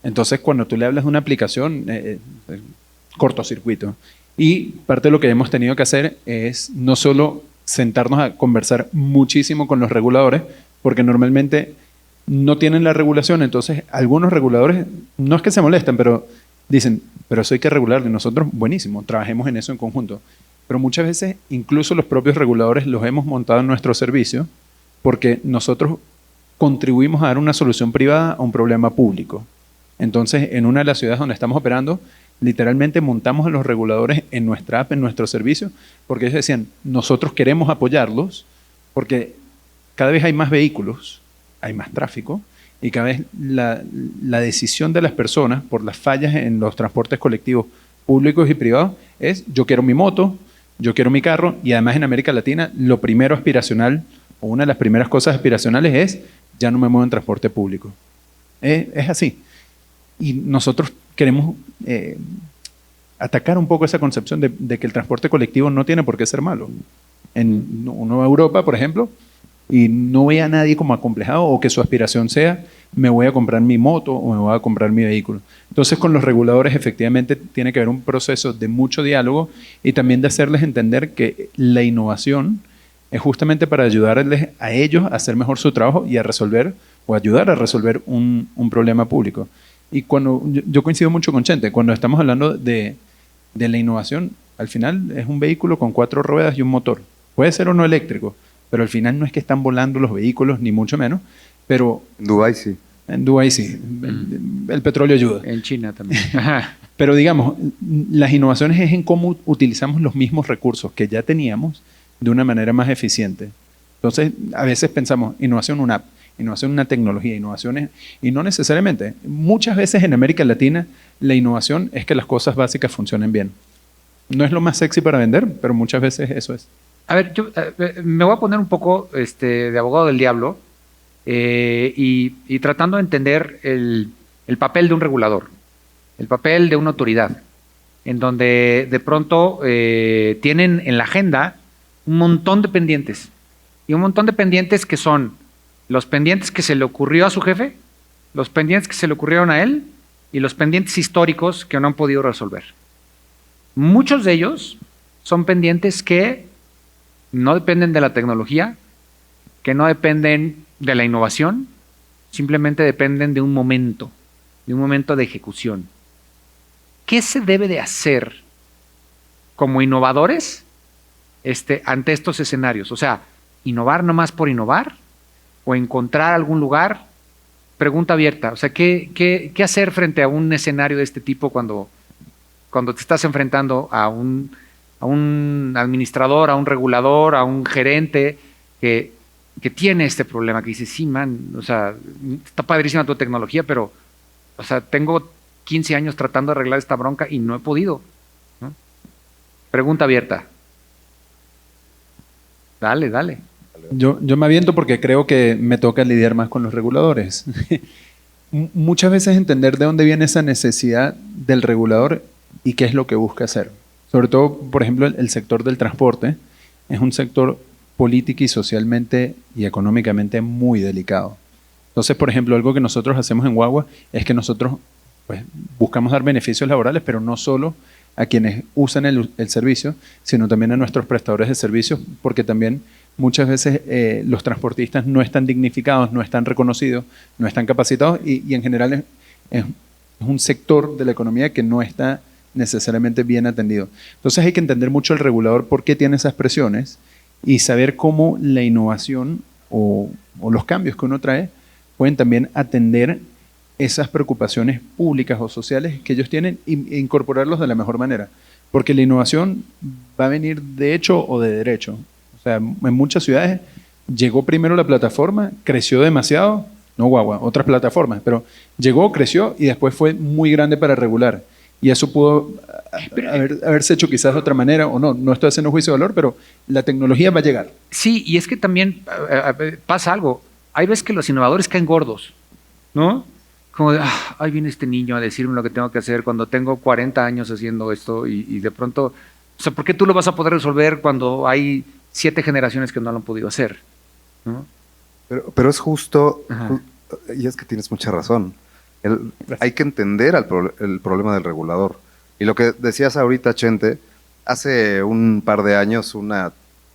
Entonces, cuando tú le hablas de una aplicación, cortocircuito. Y parte de lo que hemos tenido que hacer es no solo sentarnos a conversar muchísimo con los reguladores, porque normalmente no tienen la regulación, entonces algunos reguladores no es que se molestan, pero dicen, pero eso hay que regularlo, y nosotros, buenísimo, trabajemos en eso en conjunto. Pero muchas veces, incluso los propios reguladores los hemos montado en nuestro servicio, porque nosotros contribuimos a dar una solución privada a un problema público. Entonces, en una de las ciudades donde estamos operando, literalmente montamos a los reguladores en nuestra app, en nuestro servicio, porque ellos decían, nosotros queremos apoyarlos, porque cada vez hay más vehículos, hay más tráfico, y cada vez la decisión de las personas por las fallas en los transportes colectivos públicos y privados es, yo quiero mi moto, yo quiero mi carro, y además en América Latina lo primero aspiracional, o una de las primeras cosas aspiracionales es, ya no me muevo en transporte público. Es así. Y nosotros queremos atacar un poco esa concepción de que el transporte colectivo no tiene por qué ser malo. Uno va a Europa, por ejemplo, y no ve a nadie como acomplejado o que su aspiración sea, me voy a comprar mi moto o me voy a comprar mi vehículo. Entonces, con los reguladores efectivamente tiene que haber un proceso de mucho diálogo y también de hacerles entender que la innovación es justamente para ayudarles a ellos a hacer mejor su trabajo y a resolver o ayudar a resolver un problema público. Y cuando yo coincido mucho con Chente, cuando estamos hablando de la innovación, al final es un vehículo con 4 ruedas y un motor. Puede ser o no eléctrico, pero al final no es que están volando los vehículos, ni mucho menos, pero... En Dubái sí. En Dubái sí. El petróleo ayuda. En China también. Pero digamos, las innovaciones es en cómo utilizamos los mismos recursos que ya teníamos de una manera más eficiente. Entonces, a veces pensamos, innovación una app, innovación una tecnología, innovaciones, y no necesariamente. Muchas veces en América Latina la innovación es que las cosas básicas funcionen bien. No es lo más sexy para vender, pero muchas veces eso es. A ver, yo me voy a poner un poco de abogado del diablo y tratando de entender el papel de un regulador, el papel de una autoridad, en donde de pronto tienen en la agenda un montón de pendientes, y un montón de pendientes que son los pendientes que se le ocurrió a su jefe, los pendientes que se le ocurrieron a él y los pendientes históricos que no han podido resolver. Muchos de ellos son pendientes que no dependen de la tecnología, que no dependen de la innovación, simplemente dependen de un momento de ejecución. ¿Qué se debe de hacer como innovadores ante estos escenarios? O sea, ¿innovar nomás por innovar? ¿O encontrar algún lugar? Pregunta abierta. O sea, ¿qué hacer frente a un escenario de este tipo cuando te estás enfrentando a un administrador, a un regulador, a un gerente que tiene este problema, que dice, sí, man, o sea, está padrísima tu tecnología, pero, o sea, tengo 15 años tratando de arreglar esta bronca y no he podido, ¿no? Pregunta abierta. Dale, dale. Yo me aviento porque creo que me toca lidiar más con los reguladores. Muchas veces entender de dónde viene esa necesidad del regulador y qué es lo que busca hacer. Sobre todo, por ejemplo, el sector del transporte es un sector política y socialmente y económicamente muy delicado. Entonces, por ejemplo, algo que nosotros hacemos en Guagua es que nosotros pues, buscamos dar beneficios laborales, pero no solo a quienes usan el servicio, sino también a nuestros prestadores de servicios, porque también muchas veces los transportistas no están dignificados, no están reconocidos, no están capacitados y en general es un sector de la economía que no está necesariamente bien atendido. Entonces hay que entender mucho el regulador por qué tiene esas presiones y saber cómo la innovación o los cambios que uno trae pueden también atender esas preocupaciones públicas o sociales que ellos tienen e incorporarlos de la mejor manera. Porque la innovación va a venir de hecho o de derecho. O sea, en muchas ciudades llegó primero la plataforma, creció demasiado, no Guagua, otras plataformas, pero llegó, creció y después fue muy grande para regular. Y eso pudo haberse hecho quizás de otra manera o no. No estoy haciendo juicio de valor, pero la tecnología va a llegar. Sí, y es que también pasa algo. Hay veces que los innovadores caen gordos, ¿no? Como de, ahí viene este niño a decirme lo que tengo que hacer cuando tengo 40 años haciendo esto y de pronto, o sea, ¿por qué tú lo vas a poder resolver cuando hay 7 generaciones que no lo han podido hacer? ¿No? Pero es justo, y es que tienes mucha razón. Hay que entender el problema del regulador. Y lo que decías ahorita, Chente, hace un par de años una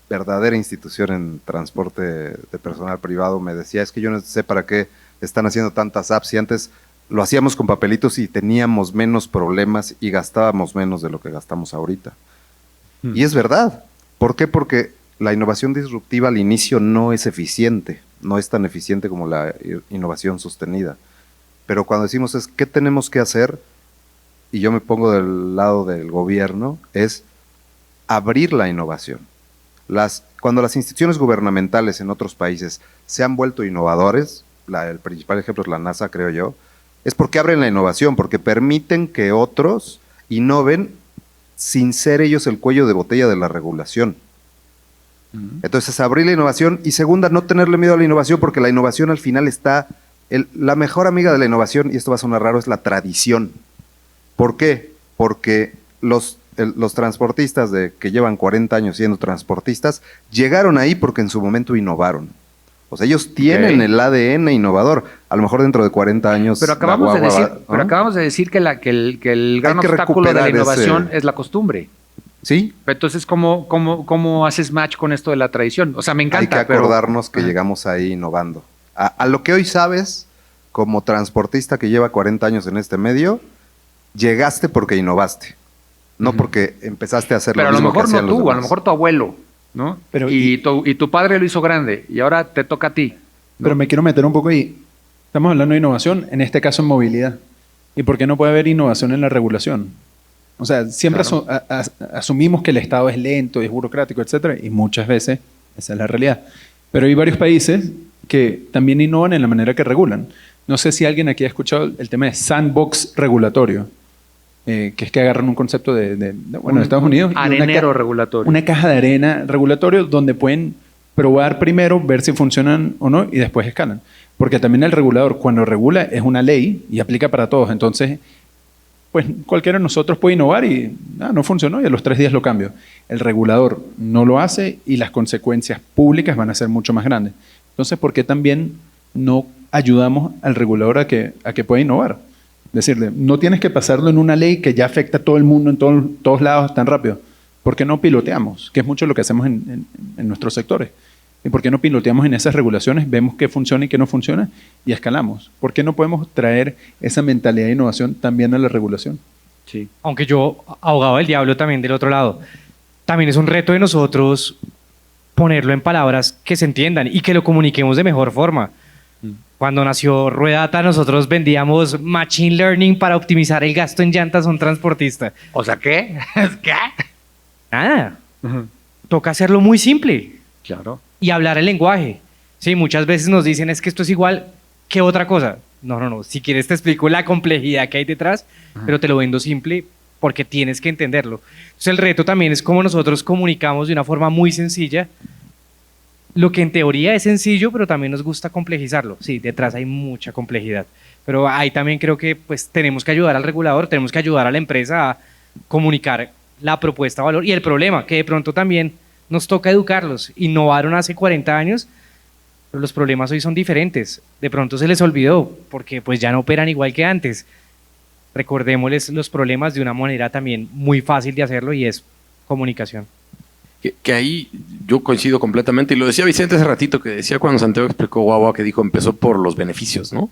verdadera institución en transporte de personal privado me decía, es que yo no sé para qué están haciendo tantas apps y antes lo hacíamos con papelitos y teníamos menos problemas y gastábamos menos de lo que gastamos ahorita. Y es verdad. ¿Por qué? Porque la innovación disruptiva al inicio no es eficiente, no es tan eficiente como la innovación sostenida. Pero cuando decimos es qué tenemos que hacer, y yo me pongo del lado del gobierno, es abrir la innovación. Cuando las instituciones gubernamentales en otros países se han vuelto innovadores, el principal ejemplo es la NASA, creo yo, es porque abren la innovación, porque permiten que otros innoven sin ser ellos el cuello de botella de la regulación. Entonces, abrir la innovación y segunda, no tenerle miedo a la innovación, porque la innovación al final está... la mejor amiga de la innovación, y esto va a sonar raro, es la tradición. ¿Por qué? Porque los transportistas que llevan 40 años siendo transportistas, llegaron ahí porque en su momento innovaron. O sea, ellos tienen el ADN innovador. A lo mejor dentro de 40 años... Pero acabamos de decir que el gran obstáculo de la innovación es la costumbre. ¿Sí? Entonces, ¿cómo haces match con esto de la tradición? O sea, me encanta. Hay que acordarnos que llegamos ahí innovando. A lo que hoy sabes, como transportista que lleva 40 años en este medio, llegaste porque innovaste. No porque empezaste a hacer lo mismo que hacían los demás. Pero a lo mejor no tú, a lo mejor tu abuelo, ¿no? Pero, y tu padre lo hizo grande y ahora te toca a ti, ¿no? Pero me quiero meter un poco ahí. Estamos hablando de innovación, en este caso en movilidad. ¿Y por qué no puede haber innovación en la regulación? O sea, siempre asumimos que el Estado es lento, es burocrático, etcétera, y muchas veces esa es la realidad. Pero hay varios países que también innovan en la manera que regulan. No sé si alguien aquí ha escuchado el tema de sandbox regulatorio, que es que agarran un concepto de Estados Unidos. Arenero regulatorio. Una caja de arena regulatorio donde pueden probar primero, ver si funcionan o no, y después escalan. Porque también el regulador, cuando regula, es una ley y aplica para todos. Entonces, pues cualquiera de nosotros puede innovar y no funcionó y a los 3 días lo cambio. El regulador no lo hace y las consecuencias públicas van a ser mucho más grandes. Entonces, ¿por qué también no ayudamos al regulador a que pueda innovar? Decirle, no tienes que pasarlo en una ley que ya afecta a todo el mundo en todos lados tan rápido. ¿Por qué no piloteamos? Que es mucho lo que hacemos en nuestros sectores. ¿Y por qué no piloteamos en esas regulaciones? Vemos qué funciona y qué no funciona y escalamos. ¿Por qué no podemos traer esa mentalidad de innovación también a la regulación? Sí. Aunque yo, abogado del diablo también del otro lado, también es un reto de nosotros ponerlo en palabras que se entiendan y que lo comuniquemos de mejor forma. Cuando nació Ruedata, nosotros vendíamos Machine Learning para optimizar el gasto en llantas a un transportista. O sea, ¿qué? ¿Qué? Nada. Toca hacerlo muy simple. Claro. Y hablar el lenguaje. Sí, muchas veces nos dicen es que esto es igual que otra cosa. no, si quieres te explico la complejidad que hay detrás, pero te lo vendo simple porque tienes que entenderlo. Entonces el reto también es cómo nosotros comunicamos de una forma muy sencilla lo que en teoría es sencillo, pero también nos gusta complejizarlo. Sí, detrás hay mucha complejidad, pero ahí también creo que pues tenemos que ayudar al regulador, tenemos que ayudar a la empresa a comunicar la propuesta de valor y el problema, que de pronto también nos toca educarlos. Innovaron hace 40 años, pero los problemas hoy son diferentes. De pronto se les olvidó, porque pues ya no operan igual que antes. Recordémosles los problemas de una manera también muy fácil de hacerlo y es comunicación. Que ahí yo coincido completamente, y lo decía Vicente hace ratito, que decía cuando Santiago explicó Guagua, que dijo empezó por los beneficios, ¿no?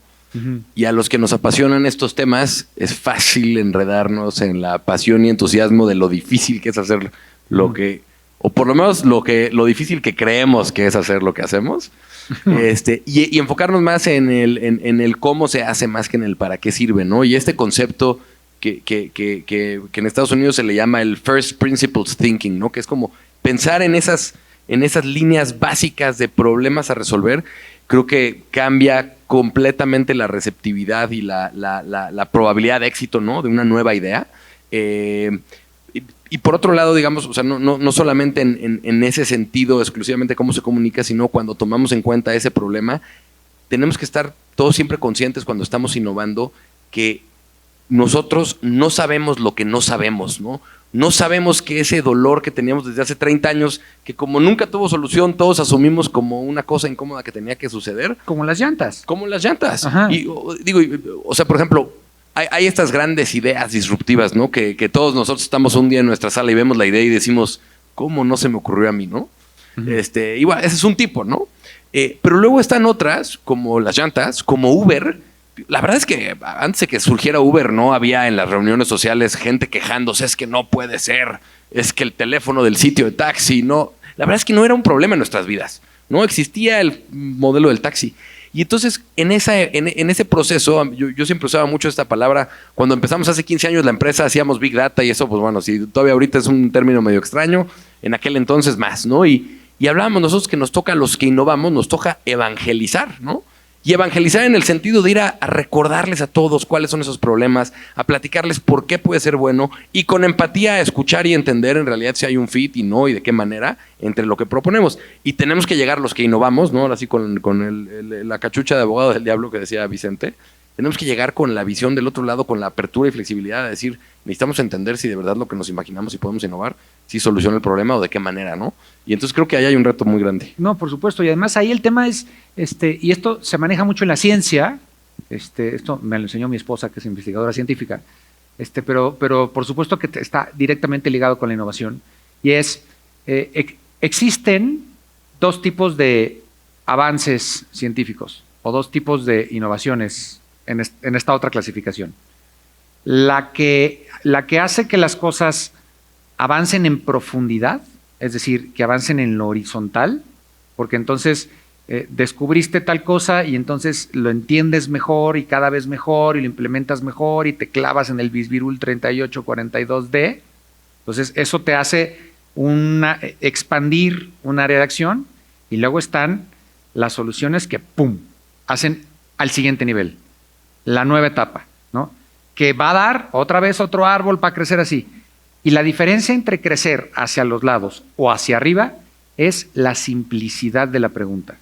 Y a los que nos apasionan estos temas es fácil enredarnos en la pasión y entusiasmo de lo difícil que es hacer lo que, o por lo menos lo difícil que creemos que es hacer lo que hacemos, y enfocarnos más en el cómo se hace más que en el para qué sirve, ¿no? Y este concepto que en Estados Unidos se le llama el First Principles Thinking, ¿no? Que es como pensar en esas líneas básicas de problemas a resolver, creo que cambia completamente la receptividad y la probabilidad de éxito, ¿no? De una nueva idea. Y por otro lado, digamos, o sea, no solamente en ese sentido exclusivamente cómo se comunica, sino cuando tomamos en cuenta ese problema, tenemos que estar todos siempre conscientes cuando estamos innovando que nosotros no sabemos lo que no sabemos, ¿no? No sabemos que ese dolor que teníamos desde hace 30 años, que como nunca tuvo solución, todos asumimos como una cosa incómoda que tenía que suceder. Como las llantas. Como las llantas. Ajá. Y digo, o sea, por ejemplo, hay estas grandes ideas disruptivas, ¿no? Que todos nosotros estamos un día en nuestra sala y vemos la idea y decimos, ¿cómo no se me ocurrió a mí, no? Igual, ese es un tipo, ¿no? Pero luego están otras, como las llantas, como Uber. La verdad es que antes de que surgiera Uber, no había en las reuniones sociales gente quejándose, es que no puede ser, es que el teléfono del sitio de taxi, no. La verdad es que no era un problema en nuestras vidas, no existía el modelo del taxi. Y entonces, en ese proceso, yo siempre usaba mucho esta palabra, cuando empezamos hace 15 años la empresa, hacíamos Big Data y eso, pues bueno, si todavía ahorita es un término medio extraño, en aquel entonces más, ¿no? Y hablábamos nosotros que nos toca, a los que innovamos, nos toca evangelizar, ¿no? Y evangelizar en el sentido de ir a recordarles a todos cuáles son esos problemas, a platicarles por qué puede ser bueno y con empatía a escuchar y entender en realidad si hay un fit y no y de qué manera entre lo que proponemos. Y tenemos que llegar los que innovamos, ¿no? Ahora sí con la cachucha de abogado del diablo que decía Vicente. Tenemos que llegar con la visión del otro lado, con la apertura y flexibilidad de decir, necesitamos entender si de verdad lo que nos imaginamos y podemos innovar, si soluciona el problema o de qué manera, ¿no? Y entonces creo que ahí hay un reto muy grande. No, por supuesto. Y además ahí el tema es, y esto se maneja mucho en la ciencia, esto me lo enseñó mi esposa, que es investigadora científica, pero por supuesto que está directamente ligado con la innovación. Y es, existen dos tipos de avances científicos o dos tipos de innovaciones en esta otra clasificación. La que hace que las cosas avancen en profundidad, es decir, que avancen en lo horizontal, porque entonces descubriste tal cosa y entonces lo entiendes mejor y cada vez mejor y lo implementas mejor y te clavas en el bisvirul 3842D. Entonces eso te hace expandir un área de acción y luego están las soluciones que ¡pum!, hacen al siguiente nivel, la nueva etapa, ¿no? Que va a dar otra vez otro árbol para crecer así. Y la diferencia entre crecer hacia los lados o hacia arriba es la simplicidad de la pregunta.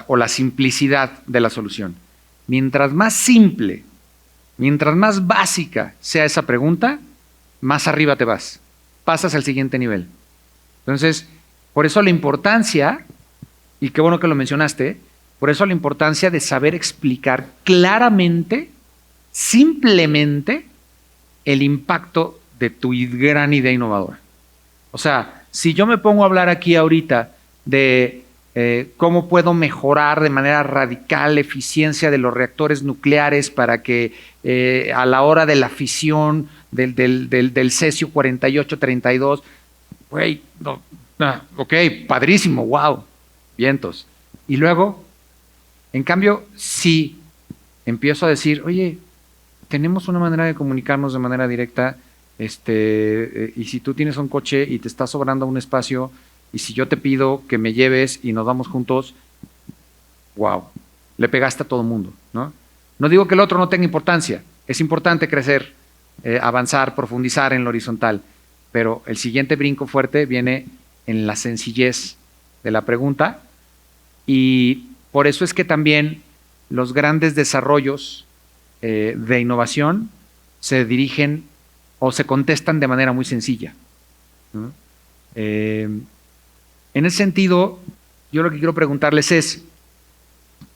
O la simplicidad de la solución. Mientras más simple, mientras más básica sea esa pregunta, más arriba te vas. Pasas al siguiente nivel. Entonces, por eso la importancia, y qué bueno que lo mencionaste, por eso la importancia de saber explicar claramente, simplemente, el impacto de tu gran idea innovadora. O sea, si yo me pongo a hablar aquí ahorita de cómo puedo mejorar de manera radical la eficiencia de los reactores nucleares para que a la hora de la fisión del cesio 4832, güey, ok, padrísimo, wow, vientos. Y luego, en cambio, si empiezo a decir, oye, tenemos una manera de comunicarnos de manera directa, y si tú tienes un coche y te está sobrando un espacio, y si yo te pido que me lleves y nos vamos juntos, wow, le pegaste a todo el mundo, ¿no? No digo que el otro no tenga importancia, es importante crecer, avanzar, profundizar en lo horizontal, pero el siguiente brinco fuerte viene en la sencillez de la pregunta, y por eso es que también los grandes desarrollos de innovación se dirigen o se contestan de manera muy sencilla, ¿no? En ese sentido, yo lo que quiero preguntarles es,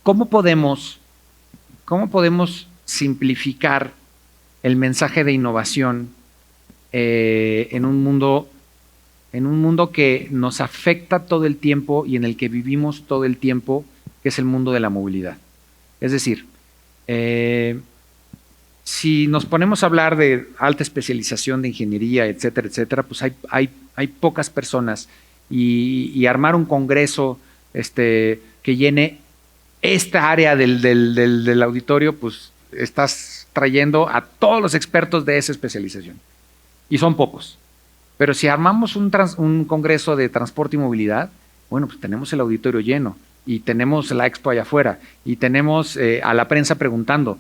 ¿cómo podemos simplificar el mensaje de innovación en un mundo que nos afecta todo el tiempo y en el que vivimos todo el tiempo, que es el mundo de la movilidad? Es decir, si nos ponemos a hablar de alta especialización de ingeniería, etcétera, etcétera, pues hay pocas personas, y armar un congreso que llene esta área del auditorio, pues estás trayendo a todos los expertos de esa especialización, y son pocos. Pero si armamos un congreso de transporte y movilidad, bueno, pues tenemos el auditorio lleno, y tenemos la expo allá afuera, y tenemos a la prensa preguntando.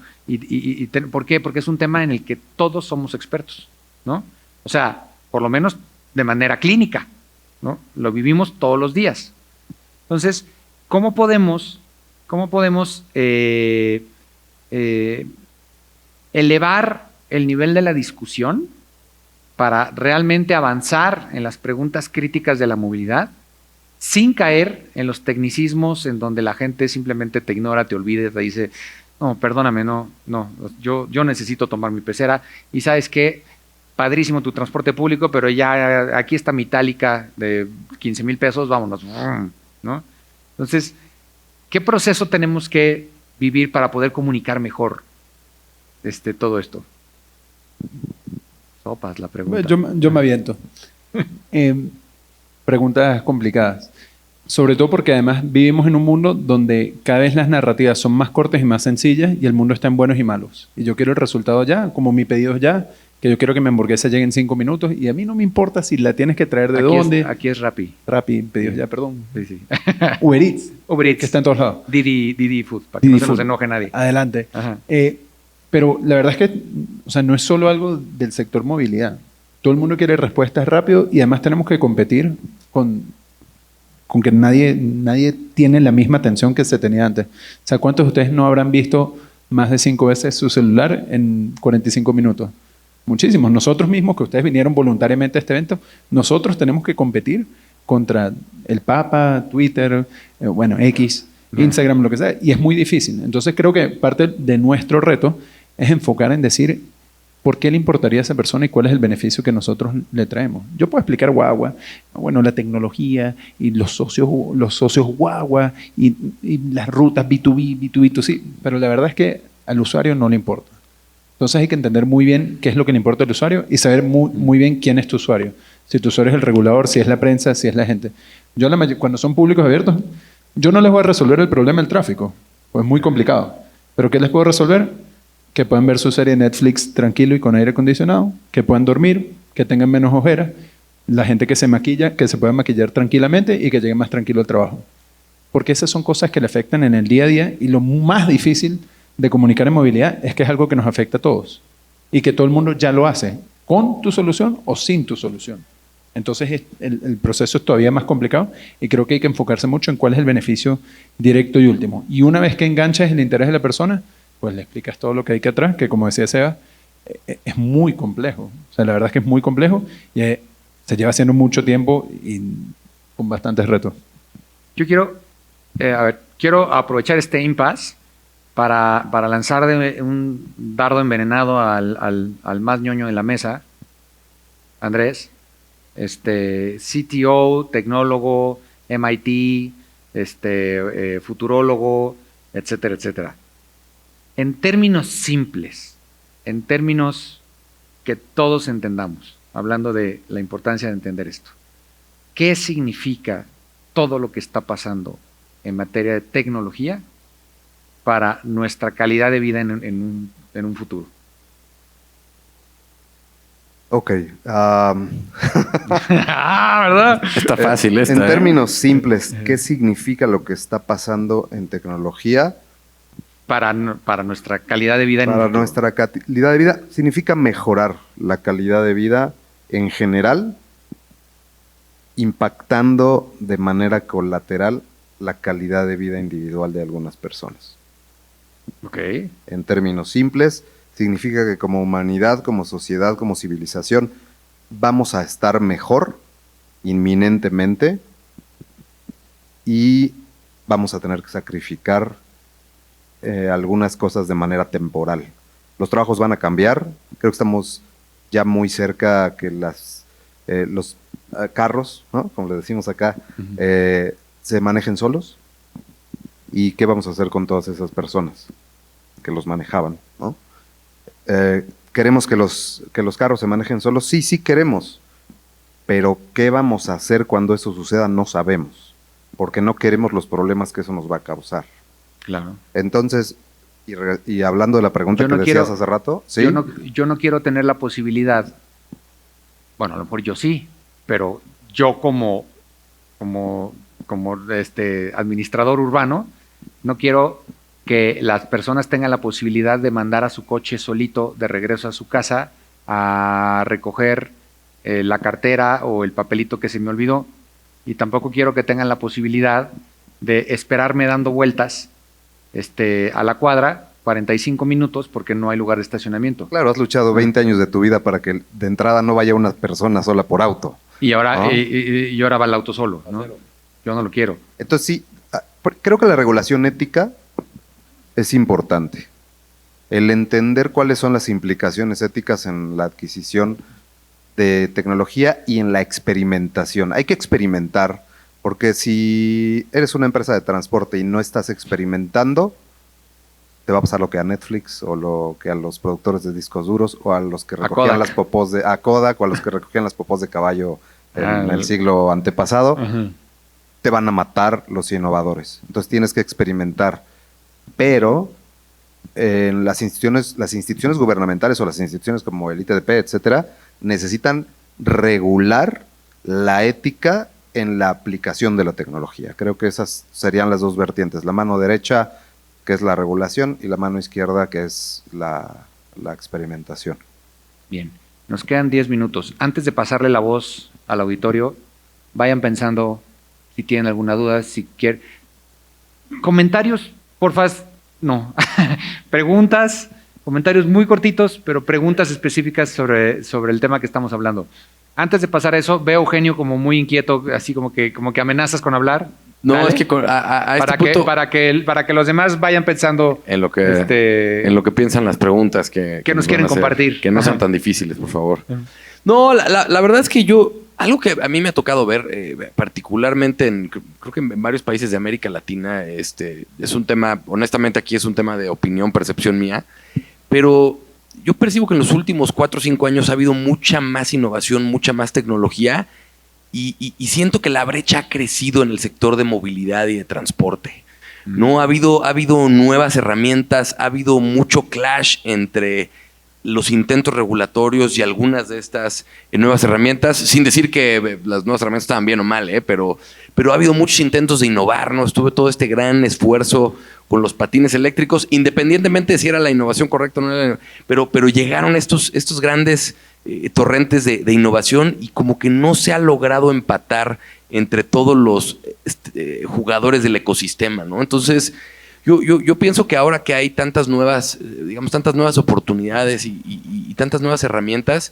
¿Por qué? Porque es un tema en el que todos somos expertos, ¿no? O sea, por lo menos de manera clínica, ¿no? Lo vivimos todos los días. Entonces, ¿cómo podemos elevar el nivel de la discusión para realmente avanzar en las preguntas críticas de la movilidad, sin caer en los tecnicismos en donde la gente simplemente te ignora, te olvida, te dice, no, perdóname, no, yo necesito tomar mi pecera, y ¿sabes qué? Padrísimo tu transporte público, pero ya aquí está mi Itálica de 15,000 pesos, vámonos, ¿no? Entonces, ¿qué proceso tenemos que vivir para poder comunicar mejor todo esto? Sopas la pregunta. Yo me aviento. Preguntas complicadas. Sobre todo porque además vivimos en un mundo donde cada vez las narrativas son más cortas y más sencillas, y el mundo está en buenos y malos. Y yo quiero el resultado ya, como mi pedido es ya, que yo quiero que mi hamburguesa llegue en 5 minutos, y a mí no me importa si la tienes que traer de dónde. Aquí es Rappi. Rappi, pedidos ya, perdón. Sí. Uber Eats. Uber Eats. Que está en todos lados. Didi Food, para que no se nos enoje nadie. Adelante. Ajá. Pero la verdad es que, o sea, no es solo algo del sector movilidad. Todo el mundo quiere respuestas rápido, y además tenemos que competir con que nadie tiene la misma atención que se tenía antes. O sea, ¿cuántos de ustedes no habrán visto más de 5 veces su celular en 45 minutos? Muchísimos. Nosotros mismos, que ustedes vinieron voluntariamente a este evento, nosotros tenemos que competir contra el Papa, Twitter, X, Instagram, lo que sea, y es muy difícil. Entonces creo que parte de nuestro reto es enfocar en decir por qué le importaría a esa persona y cuál es el beneficio que nosotros le traemos. Yo puedo explicar Guagua, bueno, la tecnología y los socios Guagua y las rutas B2B, B2B2C, pero la verdad es que al usuario no le importa. Entonces hay que entender muy bien qué es lo que le importa al usuario y saber muy bien quién es tu usuario. Si tu usuario es el regulador, si es la prensa, si es la gente. Yo cuando son públicos abiertos, yo no les voy a resolver el problema del tráfico, pues es muy complicado. ¿Pero qué les puedo resolver? Que puedan ver su serie de Netflix tranquilo y con aire acondicionado, que puedan dormir, que tengan menos ojeras, la gente que se maquilla, que se pueda maquillar tranquilamente y que llegue más tranquilo al trabajo. Porque esas son cosas que le afectan en el día a día, y lo más difícil de comunicar en movilidad es que es algo que nos afecta a todos y que todo el mundo ya lo hace, con tu solución o sin tu solución. Entonces el proceso es todavía más complicado, y creo que hay que enfocarse mucho en cuál es el beneficio directo y último. Y una vez que enganchas el interés de la persona, pues le explicas todo lo que hay que atrás, que como decía Seba, es muy complejo. O sea, la verdad es que es muy complejo y se lleva haciendo mucho tiempo y con bastantes retos. Yo quiero aprovechar este impasse para lanzar un dardo envenenado al más ñoño de la mesa, Andrés, CTO, tecnólogo, MIT, futurólogo, etcétera, etcétera. En términos simples, en términos que todos entendamos, hablando de la importancia de entender esto, ¿qué significa todo lo que está pasando en materia de tecnología para nuestra calidad de vida en un futuro? Ok. ¿Verdad? Está fácil esta. En términos simples, ¿qué significa lo que está pasando en tecnología? para nuestra calidad de vida. Para nuestra calidad de vida significa mejorar la calidad de vida en general, impactando de manera colateral la calidad de vida individual de algunas personas. Ok. En términos simples, significa que como humanidad, como sociedad, como civilización, vamos a estar mejor inminentemente y vamos a tener que sacrificar algunas cosas de manera temporal. Los trabajos van a cambiar, creo que estamos ya muy cerca que los carros, ¿no? Como le decimos acá, se manejen solos. ¿Y qué vamos a hacer con todas esas personas que los manejaban, ¿no? ¿Queremos que los carros se manejen solos? Sí, sí queremos. Pero ¿qué vamos a hacer cuando eso suceda? No sabemos. Porque no queremos los problemas que eso nos va a causar. Claro. Entonces, y hablando de la pregunta que decías hace rato, ¿sí? Yo no quiero tener la posibilidad, bueno, a lo mejor yo sí, pero yo como administrador urbano, no quiero que las personas tengan la posibilidad de mandar a su coche solito de regreso a su casa a recoger la cartera o el papelito que se me olvidó, y tampoco quiero que tengan la posibilidad de esperarme dando vueltas a la cuadra 45 minutos porque no hay lugar de estacionamiento. Claro, has luchado 20 años de tu vida para que de entrada no vaya una persona sola por auto. Y ahora, ¿no? y ahora va el auto solo, ¿no? Yo no lo quiero. Entonces sí, creo que la regulación ética es importante. El entender cuáles son las implicaciones éticas en la adquisición de tecnología y en la experimentación. Hay que experimentar, porque si eres una empresa de transporte y no estás experimentando, te va a pasar lo que a Netflix o lo que a los productores de discos duros o a los que recogían las popós a Kodak o a los que recogían las popós de caballo en el siglo antepasado. Te van a matar los innovadores. Entonces tienes que experimentar. Pero en las instituciones gubernamentales o las instituciones como el ITDP, etcétera, necesitan regular la ética en la aplicación de la tecnología. Creo que esas serían las dos vertientes. La mano derecha, que es la regulación, y la mano izquierda, que es la experimentación. Bien, nos quedan 10 minutos. Antes de pasarle la voz al auditorio, vayan pensando si tienen alguna duda, si quieren. Comentarios, porfa, no. Preguntas, comentarios muy cortitos, pero preguntas específicas sobre el tema que estamos hablando. Antes de pasar a eso, veo a Eugenio como muy inquieto, así como que amenazas con hablar. No, ¿vale? es que para que los demás vayan pensando en lo que piensan las preguntas que nos quieren compartir. Que no sean tan difíciles, por favor. No, la verdad es que algo que a mí me ha tocado ver, particularmente creo que en varios países de América Latina, es un tema, honestamente aquí es un tema de opinión, percepción mía, pero yo percibo que en los últimos 4 o 5 años ha habido mucha más innovación, mucha más tecnología, y siento que la brecha ha crecido en el sector de movilidad y de transporte. ¿No? Ha habido nuevas herramientas, ha habido mucho clash entre los intentos regulatorios y algunas de estas nuevas herramientas, sin decir que las nuevas herramientas estaban bien o mal, pero ha habido muchos intentos de innovar, ¿no? Estuvo todo este gran esfuerzo con los patines eléctricos, independientemente de si era la innovación correcta o no, pero llegaron estos grandes torrentes de innovación y como que no se ha logrado empatar entre todos los jugadores del ecosistema, ¿no? Entonces, yo pienso que ahora que hay tantas nuevas oportunidades y tantas nuevas herramientas,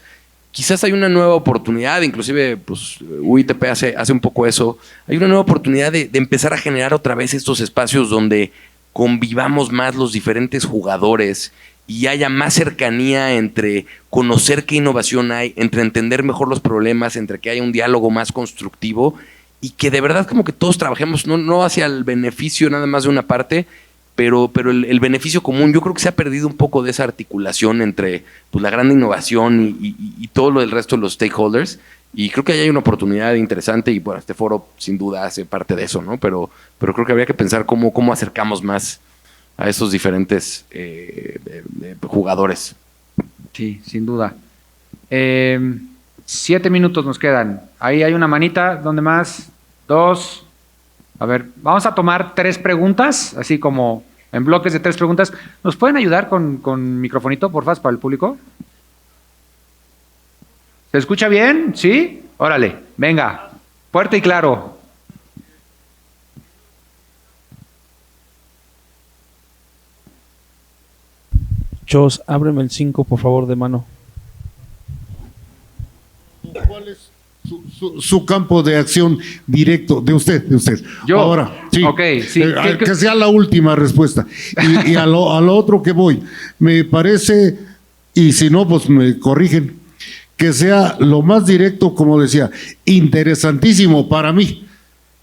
quizás hay una nueva oportunidad, inclusive pues, UITP hace un poco eso, hay una nueva oportunidad de empezar a generar otra vez estos espacios donde convivamos más los diferentes jugadores y haya más cercanía entre conocer qué innovación hay, entre entender mejor los problemas, entre que haya un diálogo más constructivo y que de verdad como que todos trabajemos no hacia el beneficio nada más de una parte, pero el beneficio común. Yo creo que se ha perdido un poco de esa articulación entre pues, la gran innovación y todo lo del resto de los stakeholders, y creo que ahí hay una oportunidad interesante y bueno, este foro sin duda hace parte de eso, ¿no? Pero creo que habría que pensar cómo acercamos más a esos diferentes jugadores. Sí, sin duda. 7 minutos nos quedan. Ahí hay una manita. ¿Dónde más? 2. A ver, vamos a tomar 3 preguntas, así como en bloques de 3 preguntas. ¿Nos pueden ayudar con microfonito, por favor, para el público? ¿Se escucha bien? ¿Sí? Órale, venga, fuerte y claro. Chos, ábreme el 5, por favor, de mano. ¿Cuál es su campo de acción directo de usted? Yo. Ahora, sí. Ok, sí. Que sea la última respuesta. Y a lo otro que voy, me parece, y si no, pues me corrigen, que sea lo más directo, como decía, interesantísimo para mí,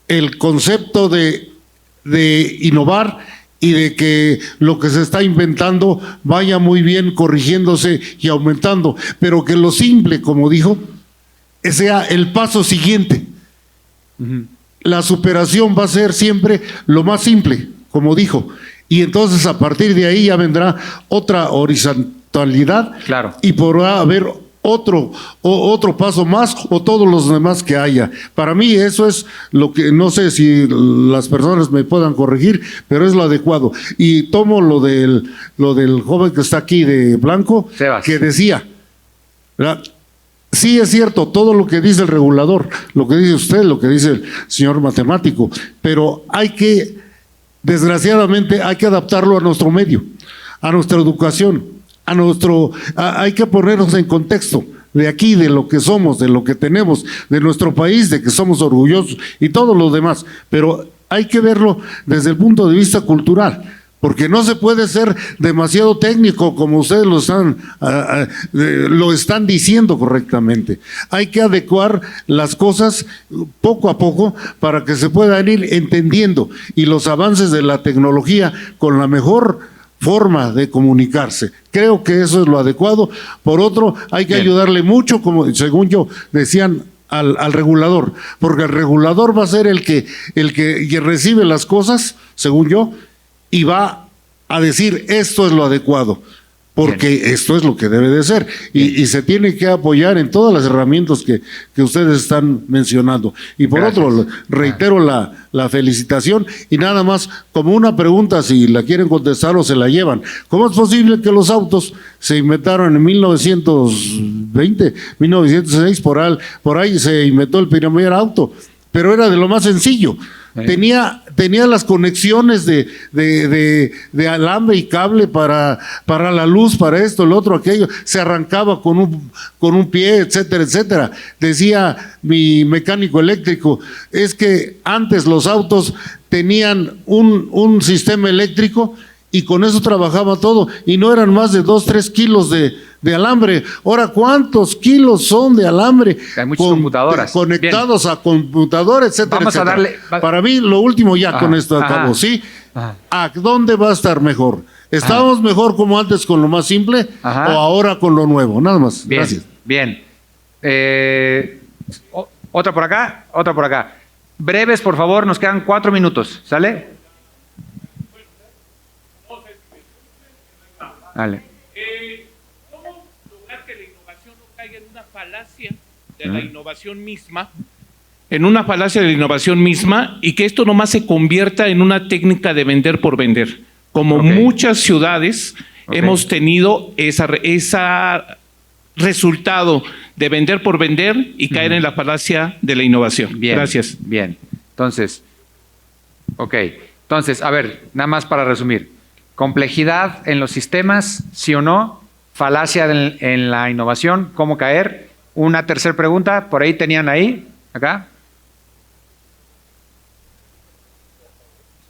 el concepto de innovar y de que lo que se está inventando vaya muy bien corrigiéndose y aumentando, pero que lo simple, como dijo, sea el paso siguiente. La superación va a ser siempre lo más simple, como dijo, y entonces a partir de ahí ya vendrá otra horizontalidad, claro, y podrá haber otro paso más o todos los demás que haya. Para mí eso es lo que, no sé si las personas me puedan corregir, pero es lo adecuado. Y tomo lo del joven que está aquí de blanco, Sebas, que decía, ¿verdad? Sí, es cierto, todo lo que dice el regulador, lo que dice usted, lo que dice el señor matemático, pero desgraciadamente, hay que adaptarlo a nuestro medio, a nuestra educación, hay que ponernos en contexto de aquí, de lo que somos, de lo que tenemos, de nuestro país, de que somos orgullosos y todo lo demás, pero hay que verlo desde el punto de vista cultural. Porque no se puede ser demasiado técnico como ustedes lo están diciendo correctamente. Hay que adecuar las cosas poco a poco para que se puedan ir entendiendo y los avances de la tecnología con la mejor forma de comunicarse. Creo que eso es lo adecuado. Por otro, hay que ayudarle mucho, como según yo decían, al regulador, porque el regulador va a ser el que recibe las cosas, según yo, y va a decir esto es lo adecuado, porque esto es lo que debe de ser, y se tiene que apoyar en todas las herramientas que ustedes están mencionando. Y por otro, reitero la felicitación, y nada más como una pregunta, si la quieren contestar o se la llevan. ¿Cómo es posible que los autos se inventaron en 1920, 1906, por ahí se inventó el primer auto, pero era de lo más sencillo? Tenía las conexiones de alambre y cable para la luz, para esto, el otro, aquello. Se arrancaba con un pie, etcétera, etcétera. Decía mi mecánico eléctrico, es que antes los autos tenían un sistema eléctrico y con eso trabajaba todo, y no eran más de 2-3 kilos de alambre. Ahora, ¿cuántos kilos son de alambre? Hay muchas computadoras. Conectados a computadores, etcétera, vamos etcétera. a darle. Para mí, lo último ya con esto acabo, ¿sí? ¿A dónde va a estar mejor? ¿Estábamos mejor como antes con lo más simple o ahora con lo nuevo? Nada más. Bien, gracias. Bien. Otra por acá, otra por acá. Breves, por favor, nos quedan 4 minutos. ¿Sale? Vale. ¿Cómo lograr que la innovación no caiga en una falacia de la innovación misma? En una falacia de la innovación misma, y que esto nomás se convierta en una técnica de vender por vender. Como muchas ciudades hemos tenido ese resultado de vender por vender y caer en la falacia de la innovación. Bien, gracias. Bien. Entonces, a ver, nada más para resumir. Complejidad en los sistemas, sí o no. Falacia en la innovación, cómo caer. Una tercera pregunta, por ahí tenían acá.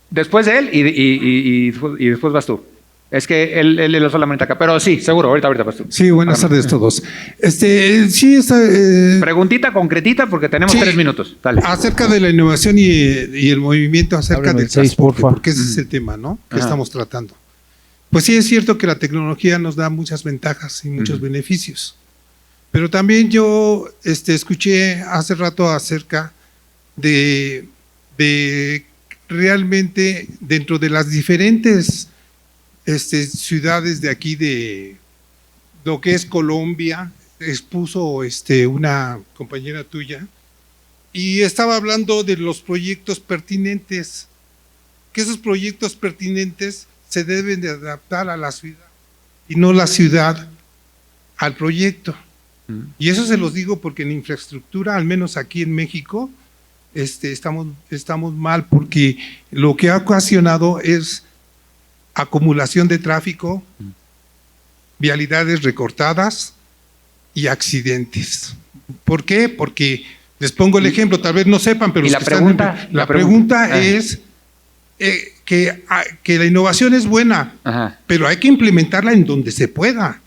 Después de él y después vas tú. Es que él le lanzó la manita acá, pero sí, seguro, ahorita vas tú. Sí, buenas tardes a todos. Sí, preguntita concretita porque tenemos 3 minutos. Dale. Acerca de la innovación y el movimiento acerca del transporte, porque ese es el tema, ¿no? Que estamos tratando. Pues sí, es cierto que la tecnología nos da muchas ventajas y muchos beneficios. Pero también yo escuché hace rato acerca de realmente dentro de las diferentes ciudades de aquí de lo que es Colombia, expuso una compañera tuya y estaba hablando de los proyectos pertinentes, que esos proyectos pertinentes se deben de adaptar a la ciudad y no la ciudad al proyecto. Y eso se los digo porque en infraestructura, al menos aquí en México, estamos mal, porque lo que ha ocasionado es acumulación de tráfico, vialidades recortadas y accidentes. ¿Por qué? Porque les pongo el ejemplo, tal vez no sepan, pero ¿Y la pregunta? Es que la innovación es buena, Ajá. pero hay que implementarla en donde se pueda.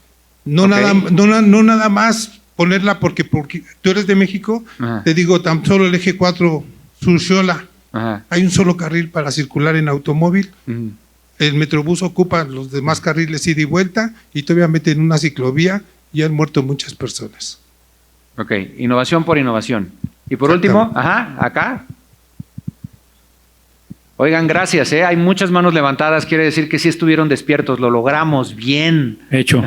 No, Ok. nada más ponerla porque tú eres de México. Ajá. Te digo, tan solo el eje 4 Sur-Xola, Ajá. hay un solo carril para circular en automóvil. Ujú. El Metrobús ocupa los demás carriles ida y vuelta, y todavía meten una ciclovía y han muerto muchas personas. Ok, innovación por innovación. Y por último, acá. Oigan, gracias, hay muchas manos levantadas, quiere decir que sí estuvieron despiertos, lo logramos bien. Hecho.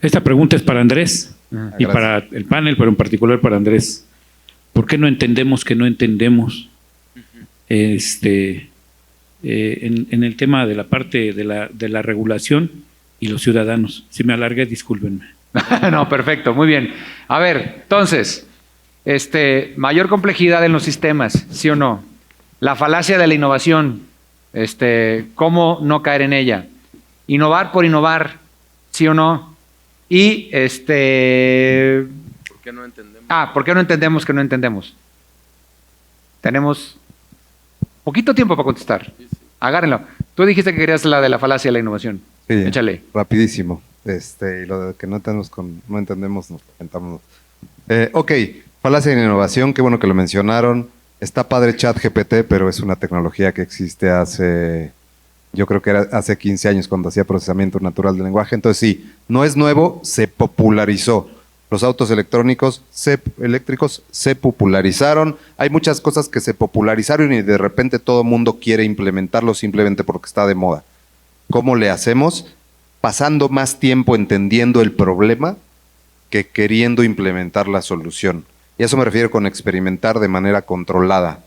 Esta pregunta es para Andrés y Gracias. para el panel, pero en particular para Andrés. ¿Por qué no entendemos que no entendemos en el tema de la parte de la regulación y los ciudadanos? Si me alargué, discúlpenme. No, perfecto, muy bien. A ver, entonces, mayor complejidad en los sistemas, ¿sí o no? La falacia de la innovación, ¿cómo no caer en ella? Innovar por innovar, ¿sí o no? Y ¿Por qué no entendemos? ¿por qué no entendemos que no entendemos? Tenemos poquito tiempo para contestar. Agárrenlo. Tú dijiste que querías la de la falacia de la innovación. Sí, Échale. rapidísimo. Y lo de que no entendemos, nos lamentamos. Ok, falacia de innovación, qué bueno que lo mencionaron. Está padre ChatGPT, pero es una tecnología que existe yo creo que era hace 15 años cuando hacía procesamiento natural del lenguaje. Entonces sí, no es nuevo, se popularizó. Los autos eléctricos se popularizaron. Hay muchas cosas que se popularizaron y de repente todo el mundo quiere implementarlo simplemente porque está de moda. ¿Cómo le hacemos? Pasando más tiempo entendiendo el problema que queriendo implementar la solución. Y a eso me refiero con experimentar de manera controlada.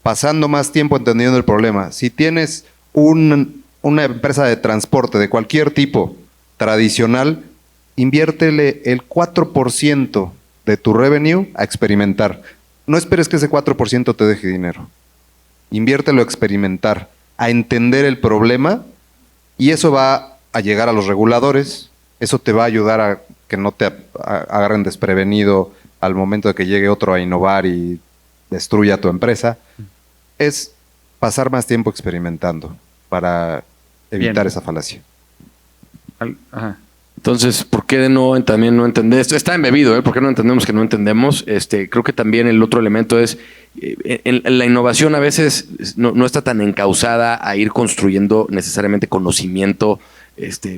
Pasando más tiempo entendiendo el problema. Si tienes una empresa de transporte de cualquier tipo tradicional, inviértele el 4% de tu revenue a experimentar. No esperes que ese 4% te deje dinero. Inviértelo a experimentar, a entender el problema, y eso va a llegar a los reguladores. Eso te va a ayudar a que no te agarren desprevenido al momento de que llegue otro a innovar y destruya tu empresa. Es pasar más tiempo experimentando para evitar esa falacia. Ajá. Entonces, ¿por qué también no entender esto? Está embebido, ¿eh? ¿Por qué no entendemos que no entendemos? Creo que también el otro elemento es, en la innovación a veces no está tan encauzada a ir construyendo necesariamente conocimiento,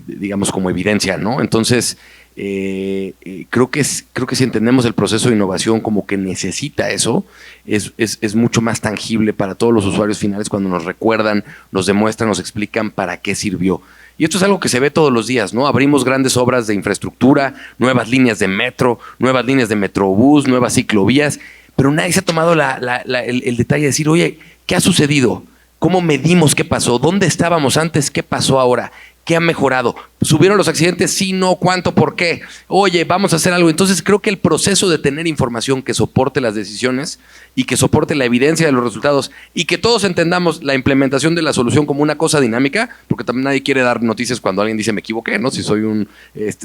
digamos, como evidencia, ¿no? Entonces, creo que si entendemos el proceso de innovación como que necesita eso, es mucho más tangible para todos los usuarios finales cuando nos recuerdan, nos demuestran, nos explican para qué sirvió. Y esto es algo que se ve todos los días, ¿no? Abrimos grandes obras de infraestructura, nuevas líneas de metro, nuevas líneas de metrobús, nuevas ciclovías, pero nadie se ha tomado el detalle de decir, oye, ¿qué ha sucedido? ¿Cómo medimos qué pasó? ¿Dónde estábamos antes? ¿Qué pasó ahora? ¿Qué ha mejorado? ¿Subieron los accidentes? Sí, no, ¿cuánto? ¿Por qué? Oye, vamos a hacer algo. Entonces creo que el proceso de tener información que soporte las decisiones y que soporte la evidencia de los resultados y que todos entendamos la implementación de la solución como una cosa dinámica, porque también nadie quiere dar noticias cuando alguien dice me equivoqué, ¿no? Si soy un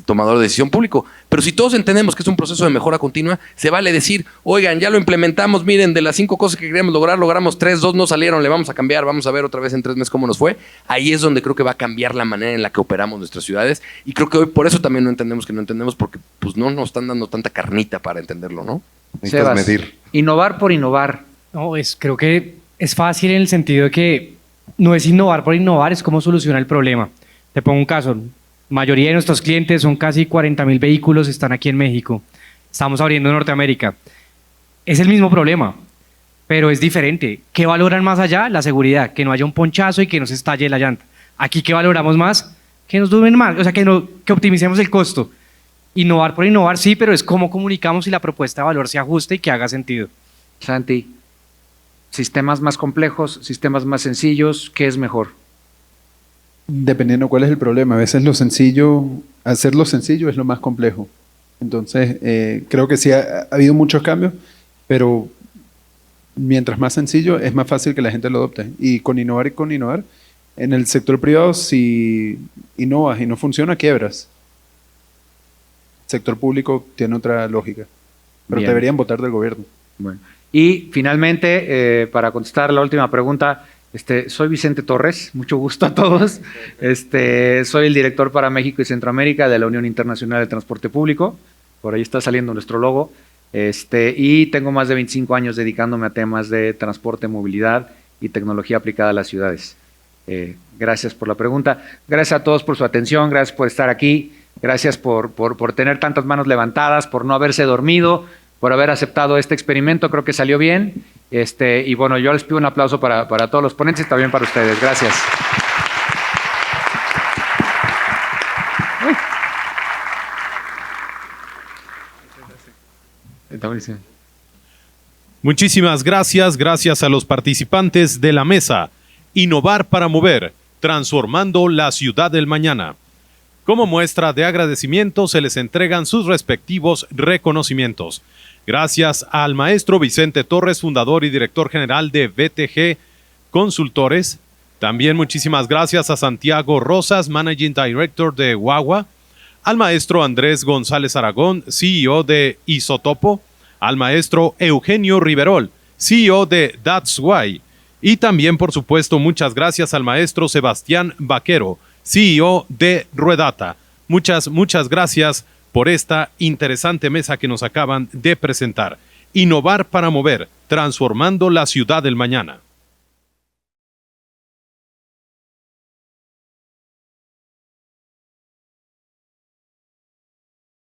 tomador de decisión público. Pero si todos entendemos que es un proceso de mejora continua, se vale decir, oigan, ya lo implementamos, miren, de las 5 cosas que queríamos lograr, logramos 3, 2 no salieron, le vamos a cambiar, vamos a ver otra vez en 3 meses cómo nos fue. Ahí es donde creo que va a cambiar la manera en la que operamos nuestras ciudades, y creo que hoy por eso también no entendemos que no entendemos, porque pues no nos están dando tanta carnita para entenderlo, ¿no? Sebas, medir. Innovar por innovar. No, creo que es fácil en el sentido de que no es innovar por innovar, es cómo solucionar el problema. Te pongo un caso, la mayoría de nuestros clientes son casi 40,000 vehículos, están aquí en México, estamos abriendo en Norteamérica. Es el mismo problema, pero es diferente. ¿Qué valoran más allá? La seguridad, que no haya un ponchazo y que no se estalle la llanta. Aquí, ¿qué valoramos más? Que nos duren más, o sea, que optimicemos el costo. Innovar por innovar, sí, pero es cómo comunicamos y la propuesta de valor se ajuste y que haga sentido. Santi, sistemas más complejos, sistemas más sencillos, ¿qué es mejor? Dependiendo cuál es el problema. A veces hacerlo sencillo es lo más complejo. Entonces, creo que sí ha habido muchos cambios, pero mientras más sencillo, es más fácil que la gente lo adopte. Y con innovar, en el sector privado, si innovas y no funciona, quiebras. El sector público tiene otra lógica, pero Bien. deberían votar del gobierno. Bueno. Y finalmente, para contestar la última pregunta, soy Vicente Torres, mucho gusto a todos. Soy el director para México y Centroamérica de la Unión Internacional de Transporte Público. Por ahí está saliendo nuestro logo. Y tengo más de 25 años dedicándome a temas de transporte, movilidad y tecnología aplicada a las ciudades. Gracias por la pregunta. Gracias a todos por su atención, gracias por estar aquí, gracias por tener tantas manos levantadas, por no haberse dormido, por haber aceptado este experimento. Creo que salió bien. Y bueno, yo les pido un aplauso para todos los ponentes y también para ustedes. Gracias. Muchísimas gracias, gracias a los participantes de la mesa. Innovar para mover, transformando la ciudad del mañana. Como muestra de agradecimiento se les entregan sus respectivos reconocimientos. Gracias al maestro Vicente Torres, fundador y director general de BTG Consultores. También muchísimas gracias a Santiago Rosas, Managing Director de Guagua. Al maestro Andrés González Aragón, CEO de Isotopo. Al maestro Eugenio Riverol, CEO de That's Why. Y también, por supuesto, muchas gracias al maestro Sebastián Vaquero, CEO de Ruedata. Muchas gracias por esta interesante mesa que nos acaban de presentar. Innovar para mover, transformando la ciudad del mañana.